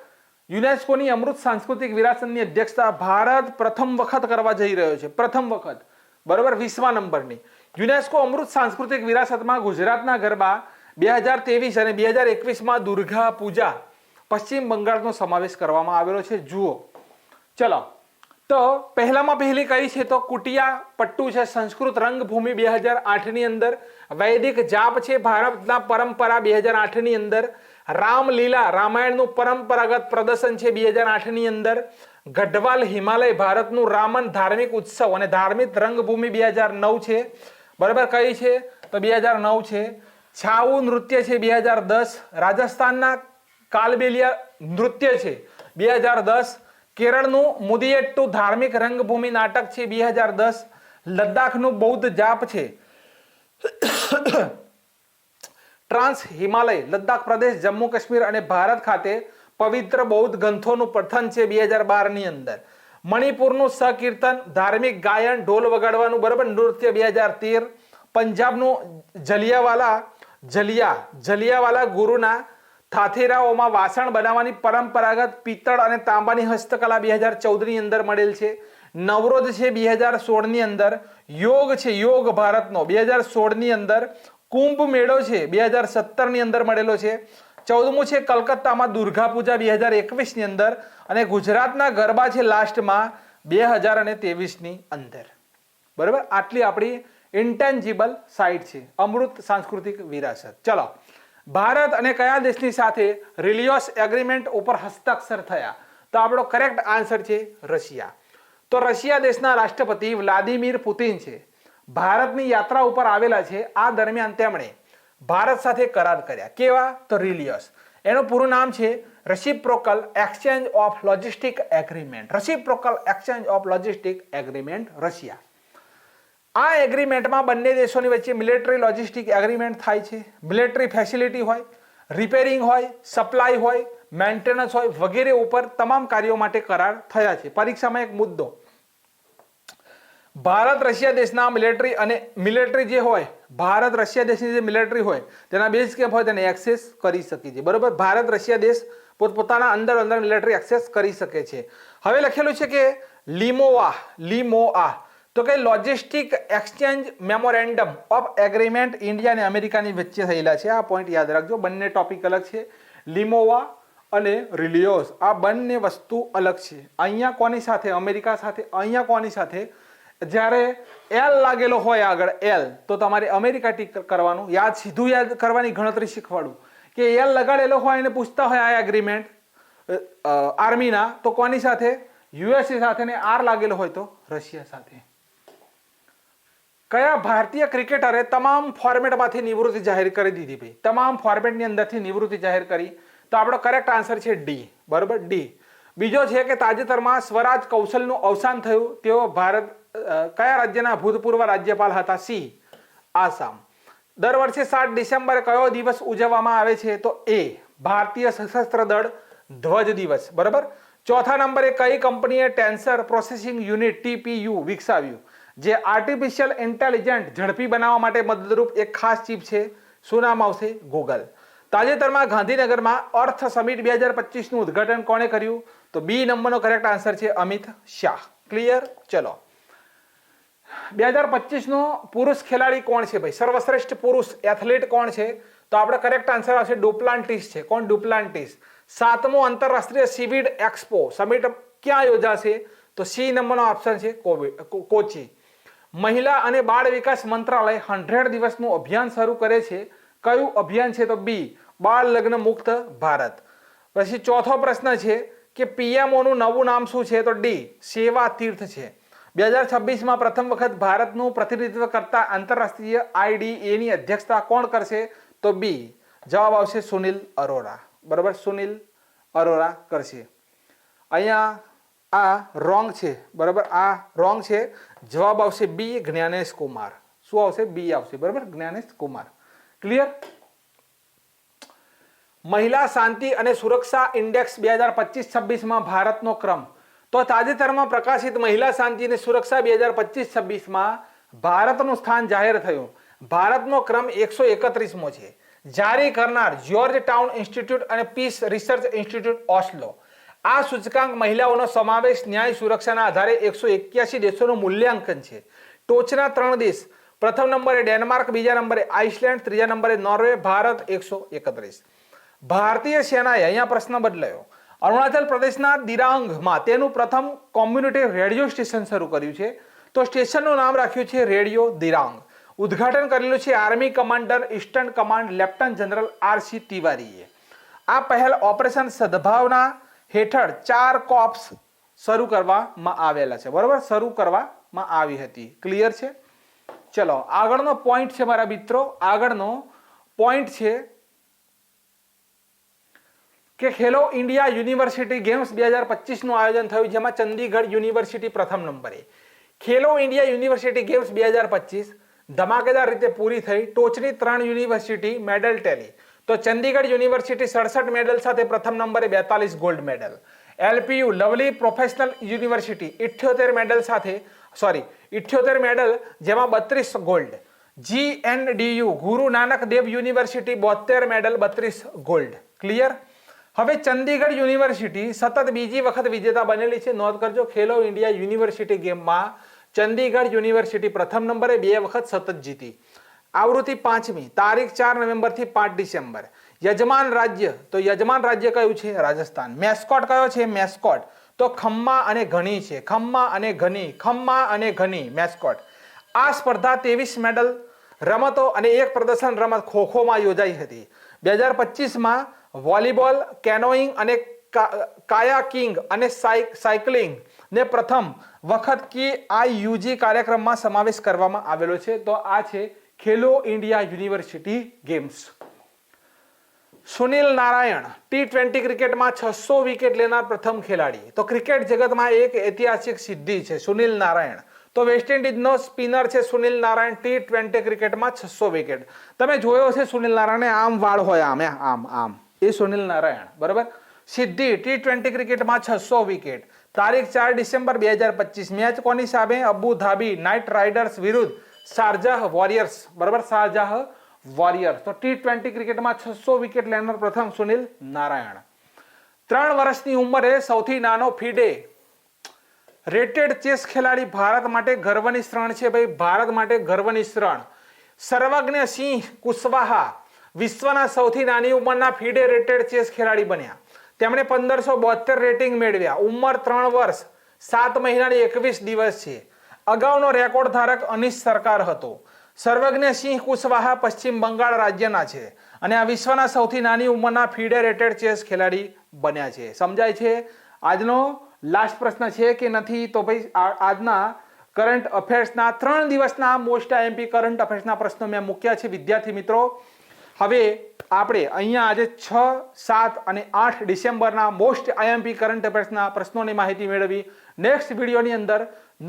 યુનેસ્કોની અમૃત સાંસ્કૃતિક વિરાસતની અધ્યક્ષતા ભારત પ્રથમ વખત કરવા જઈ રહ્યો છે. પ્રથમ વખત, બરાબર. 20મા નંબરની યુનેસ્કો અમૃત સાંસ્કૃતિક વિરાસતમાં ગુજરાતના ગરબા 2023 અને 2021માં દુર્ગા પૂજા પશ્ચિમ બંગાળનો સમાવેશ કરવામાં આવેલો છે. જુઓ, ચલો. તો પહેલામાં પહેલી કઈ છે તો કુટિયા પટ્ટુ છે, સંસ્કૃત રંગભૂમિ 2008ની અંદર. વૈદિક જાપ છે, ભારતના પરંપરા 2008ની અંદર. રામલીલા, રામાયણનું પરંપરાગત પ્રદર્શન છે 2008ની અંદર. ગઢવાલ હિમાલય, ભારતનું રામન ધાર્મિક ઉત્સવ અને ધાર્મિક રંગભૂમિ 2009 છે, બરાબર. કઈ છે તો 2009 છે. છાઉ નૃત્ય છે 2010. રાજસ્થાનના કાલબેલિયા નૃત્ય છે 2010. કેરળનું મુદિયેટ્ટુ ધાર્મિક રંગભૂમિ નાટક છે 2010. લદ્દાખનું બૌદ્ધ જાપ છે. ટ્રાન્સ હિમાલય, લદ્દાખ પ્રદેશ, જમ્મુ કાશ્મીર અને ભારત ખાતે પવિત્ર બૌદ્ધ ગ્રંથોનું પઠન છે 2012ની અંદર. મણિપુરનું સકીર્તન, ધાર્મિક ગાયન, ઢોલ વગાડવાનું, બરાબર, નૃત્ય 2013. પંજાબનું જલિયાવાલા ગુરુના થાથેરાઓમાં વાસણ બનાવવાની પરંપરાગત પિત્તળ અને તાંબાની હસ્તકલા 2014ની અંદર મળેલ છે. નવરોઝ છે 2016ની અંદર. યોગ છે, યોગ ભારતનો 2016ની અંદર. કુંભ મેળો છે 2017ની અંદર મળેલો છે. 14મું છે કલકત્તામાં દુર્ગા પૂજા 2021ની અંદર. અને ગુજરાતના ગરબા છે લાસ્ટમાં 2023ની અંદર, બરાબર. આટલી આપણી ઇન્ટેન્જિબલ સાઇટ છે, અમૃત સાંસ્કૃતિક વિરાસત. ચલો, ભારત અને કયા દેશની સાથે રિલિયોસ એગ્રીમેન્ટ ઉપર હસ્તાક્ષર થયા? તો આપણો કરેક્ટ આન્સર છે રશિયા. તો રશિયા દેશના રાષ્ટ્રપતિ વ્લાદિમીર પુતિન છે, ભારતની યાત્રા ઉપર આવેલા છે. આ દરમિયાન તેમણે ભારત સાથે કરાર કર્યા. કેવા? તો રિલિયોસ. એનું પૂરું નામ છે reciprocal exchange of logistic agreement. Reciprocal exchange of logistic agreement, Russia. આ એગ્રીમેન્ટમાં બંને દેશોની વચ્ચે મિલિટરી લોજિસ્ટિક એગ્રીમેન્ટ થાય છે. મિલિટરી ફેસિલિટી હોય, રિપેરિંગ હોય, સપ્લાય હોય, મેન્ટેનન્સ હોય વગેરે ઉપર તમામ કાર્યો માટે કરાર થયા છે. પરીક્ષામાં એક મુદ્દો, ભારત રશિયા દેશના મિલિટરી જે હોય, ભારત રશિયા દેશની જે મિલિટરી હોય તેના બેઝ કેમ્પ હોય તેને એક્સેસ કરી શકે છે, બરાબર. ભારત રશિયા દેશ પોતપોતાના અંદર મિલિટરી એક્સેસ કરી શકે છે. હવે લખેલું છે કે લીમોઆ તો કે logistic exchange memorandum of agreement India અને અમેરિકાની વચ્ચે થયેલા છે. આ પોઈન્ટ યાદ રાખજો, બંને ટોપિક અલગ છે. લીમોવા અને રિલિયોસ, આ બંને વસ્તુ અલગ છે. અહીંયા કોની સાથે? અમેરિકા સાથે. અહીંયા કોની સાથે? જ્યારે એલ લાગેલો હોય આગળ એલ, તો તમારે અમેરિકા ટીક કરવાનું. સીધું યાદ કરવાની ગણતરી શીખવાડું કે એલ લગાડેલો હોય અને પૂછતા હોય આ એગ્રીમેન્ટ આર્મીના, તો કોની સાથે? યુએસએ સાથે. ને આર લાગેલો હોય તો રશિયા સાથે. કયા ભારતીય ક્રિકેટરે તમામ ફોર્મેટમાંથી નિવૃત્તિ જાહેર કરી દીધી? ભાઈ તમામ ફોર્મેટની અંદરથી નિવૃત્તિ જાહેર કરી. તો આપણો કરેક્ટ આન્સર છે ડી, બરાબર, ડી. બીજો છે કે તાજેતરમાં સ્વરાજ કૌશલનું અવસાન થયું. તેઓ ભારત કયા રાજ્યના ભૂતપૂર્વ રાજ્યપાલ હતા? સી, આસામ. દર વર્ષે 7 ડિસેમ્બરે કયો દિવસ ઉજવવામાં આવે છે? તો એ ભારતીય સશસ્ત્ર દળ ધ્વજ દિવસ, બરાબર. ચોથા નંબરે કઈ કંપનીએ ટેન્સર પ્રોસેસિંગ યુનિટ TPU વિકસાવ્યું, જે આર્ટિફિશિયલ ઇન્ટેલિજન્ટ ઝડપી બનાવવા માટે મદદરૂપ એક ખાસ ચીપ છે? શું નામ આવશે? ગૂગલ. તાજેતરમાં ગાંધીનગરમાં અર્થ સમિટ 2025નું ઉદ્ઘાટન કોણે કર્યું? તો બી નંબરનો કરેક્ટ આન્સર છે અમિત શાહ. ક્લિયર? ચલો, 2025 નો પુરુષ ખેલાડી કોણ છે ભાઈ? સર્વશ્રેષ્ઠ પુરુષ એથ્લેટ કોણ છે? તો આપણે કરેક્ટ આન્સર આવશે ડુપ્લાન્ટિસ છે. કોણ? ડુપ્લાન્ટિસ. 7મો આંતરરાષ્ટ્રીય સીવીડ એક્સપો સમિટ ક્યાં યોજાશે? તો સી નંબરનો ઓપ્શન છે કોચી. મહિલા અને બાળ વિકાસ મંત્રાલય 100 દિવસનું અભિયાન શરૂ કરે છે. કયું અભિયાન છે? તો બી બાળ લગ્ન મુક્ત ભારત. પછી ચોથો પ્રશ્ન છે કે પીએમઓ નું નવું નામ શું છે? તો ડી સેવા તીર્થ છે. 2026માં પ્રથમ વખત ભારતનું પ્રતિનિધિત્વ કરતા આંતરરાષ્ટ્રીય IDA ની અધ્યક્ષતા કોણ કરશે? તો બી જવાબ આવશે સુનિલ અરોરા. બરાબર, સુનિલ અરોરા કરશે. અહીંયા આ રોંગ છે. બરાબર, આ રોંગ છે. જવાબ આવશે બી જ્ઞાનેશ કુમાર. શું આવશે? બી આવશે. બરાબર, જ્ઞાનેશ કુમાર. ક્લિયર? મહિલા શાંતિ અને સુરક્ષા ઇન્ડેક્સ 2025-26માં ભારતનો ક્રમ. તો તાજેતરમાં પ્રકાશિત મહિલા શાંતિ અને સુરક્ષા 2025-26માં ભારતનું સ્થાન જાહેર થયું. ભારતનો ક્રમ 131મો છે. જારી કરનાર જ્યોર્જ ટાઉન ઇન્સ્ટિટ્યૂટ અને પીસ રિસર્ચ ઇન્સ્ટિટ્યૂટ ઓસ્લો. આ સૂચકાંક મહિલાઓનો સમાવેશ ન્યાય સુરક્ષાના આધારે 181 દેશોનું મૂલ્યાંકન છે. ટોચના 3 દેશ, પ્રથમ નંબરે ડેનમાર્ક, બીજા નંબરે આઇસલેન્ડ, ત્રીજા નંબરે નોર્વે, ભારત 131. ભારતીય સેનાએ, અહીંયા પ્રશ્ન બદલાયો, અરુણાચલ પ્રદેશના દિરાંગમાં તેનું પ્રથમ કોમ્યુનિટી રેડિયો સ્ટેશન શરૂ કર્યું છે. તો સ્ટેશનનું નામ રાખ્યું છે રેડિયો દિરાંગ. ઉદ્ઘાટન કરેલું છે army commander eastern command lieutenant general RC તિવારીએ. આ પહેલ ઓપરેશન સદભાવના હેઠળ 4 કોર્પ્સ શરૂ કરવામાં આવેલા છે. બરોબર, શરૂ કરવામાં આવી હતી. ક્લિયર છે? ચલો આગળનો પોઈન્ટ છે મારા મિત્રો, આગળનો પોઈન્ટ છે કે ખેલો ઇન્ડિયા યુનિવર્સિટી ગેમ્સ 2025 નું આયોજન થયું, જેમાં ચંદીગઢ યુનિવર્સિટી પ્રથમ નંબરે. ખેલો ઇન્ડિયા યુનિવર્સિટી ગેમ્સ 2025 ધમાકેદાર રીતે પૂરી થઈ. ટોચની 3 યુનિવર્સિટી મેડલ ટેલી. તો ચંદીગઢ યુનિવર્સિટી 67 મેડલ સાથે પ્રથમ નંબરે, 42 gold medal. LPU lovely professional university 78 medal સાથે 78 મેડલ, જેમાં 32 ગોલ્ડ. GNDU ગુરુ નાનક દેવ યુનિવર્સિટી 72 મેડલ, 32 ગોલ્ડ. ક્લિયર? હવે ચંદીગઢ યુનિવર્સિટી સતત બીજી વખત વિજેતા બનેલી છે. નોંધ કરજો, ખેલો ઇન્ડિયા યુનિવર્સિટી ગેમમાં ચંદીગઢ યુનિવર્સિટી પ્રથમ નંબરે 2 વખત સતત જીતી. આવૃત્તિ 5મી, તારીખ 4 નવેમ્બરથી 5 ડિસેમ્બર. યજમાન રાજ્ય, તો યજમાન રાજ્ય કયું છે? રાજસ્થાન. મેસ્કોટ કયો છે? મેસ્કોટ તો ખમ્મા અને ઘની છે. ખમ્મા અને ઘની, ખમ્મા અને ઘની મેસ્કોટ. આ સ્પર્ધા 23 મેડલ રમતો અને 1 પ્રદર્શન રમત ખોખોમાં યોજાઈ હતી. 2025માં વોલીબોલ, કેનોઈંગ અને કાયાકિંગ અને સાયકલિંગ ને પ્રથમ વખત IUG કાર્યક્રમમાં સમાવેશ કરવામાં આવેલો છે. તો આ છે Khelo India university games. Sunil Narine T20 ક્રિકેટમાં 600 વિકેટ લેનાર પ્રથમ ખેલાડી. તો ક્રિકેટ જગતમાં એક ઐતિહાસિક સિદ્ધિ છે સુનિલ નારાયણ. તો વેસ્ટ ઇન્ડિઝનો સ્પિનર છે સુનિલ નારાયણ. T20 ક્રિકેટમાં 600 વિકેટ. તમે જોયો છે સુનિલ નારાયણ આમ વાળ હોય, આમ એ સુનિલ નારાયણ. બરાબર, સિદ્ધિ T20 ક્રિકેટમાં 600 વિકેટ. તારીખ 4 ડિસેમ્બર 2025. મેચ કોની સામે? અબુ ધાબી નાઇટ રાઇડર્સ વિરુદ્ધ શારજાહ વોરિયર્સ. બરાબર, શારજાહ વોરિયર્સ. તો T20 ક્રિકેટમાં 600 વિકેટ લેનાર પ્રથમ સુનિલ નારાયણ. 3 વર્ષની ઉંમરે સૌથી નાનો ફિડે રેટેડ ચેસ ખેલાડી ભારત માટે ગર્વની ક્ષણ છે ભાઈ. ભારત માટે ગર્વની ક્ષણ. સર્વજ્ઞ સિંહ કુશવાહા વિશ્વના સૌથી નાની ઉંમરના ફિડે રેટેડ ચેસ ખેલાડી બન્યા. તેમણે 1572 રેટિંગ મેળવ્યા. ઉંમર 3 વર્ષ 7 મહિના અને 21 દિવસ છે. અગાઉનો રેકોર્ડ ધારક અનિશ સરકાર હતો. સર્વજ્ઞ સિંહ કુશવાહા પશ્ચિમ બંગાળ રાજ્યના છે અને આ વિશ્વના સૌથી નાની ઉંમરના ફિડે રેટેડ ચેસ ખેલાડી બન્યા છે. સમજાય છે? આજનો લાસ્ટ પ્રશ્ન છે કે નથી? તો ભાઈ આજના કરંટ અફેર્સના 3 દિવસના મોસ્ટ IMP કરંટ અફેર્સના પ્રશ્નો મેં મૂક્યા છે વિદ્યાર્થી મિત્રો. હવે આપણે અહીંયા આજે 6, 7 અને 8 ડિસેમ્બરના મોસ્ટ IMP કરંટ અફેર્સના પ્રશ્નોની માહિતી મેળવી. નેક્સ્ટ વિડીયોની અંદર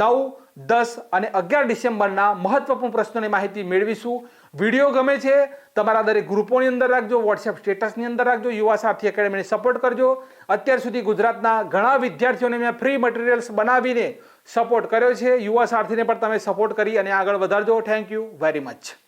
9, 10 અને 11 ડિસેમ્બરના મહત્વપૂર્ણ પ્રશ્નોની માહિતી મેળવીશું. વિડીયો ગમે છે તમારા દરેક ગ્રુપોની અંદર રાખજો, વોટ્સએપ સ્ટેટસની અંદર રાખજો. યુવા સારથી એકેડેમીને સપોર્ટ કરજો. અત્યાર સુધી ગુજરાતના ઘણા વિદ્યાર્થીઓને મેં ફ્રી મટીરિયલ્સ બનાવીને સપોર્ટ કર્યો છે. યુવા સારથીને પણ તમે સપોર્ટ કરી અને આગળ વધારજો. Thank you very much.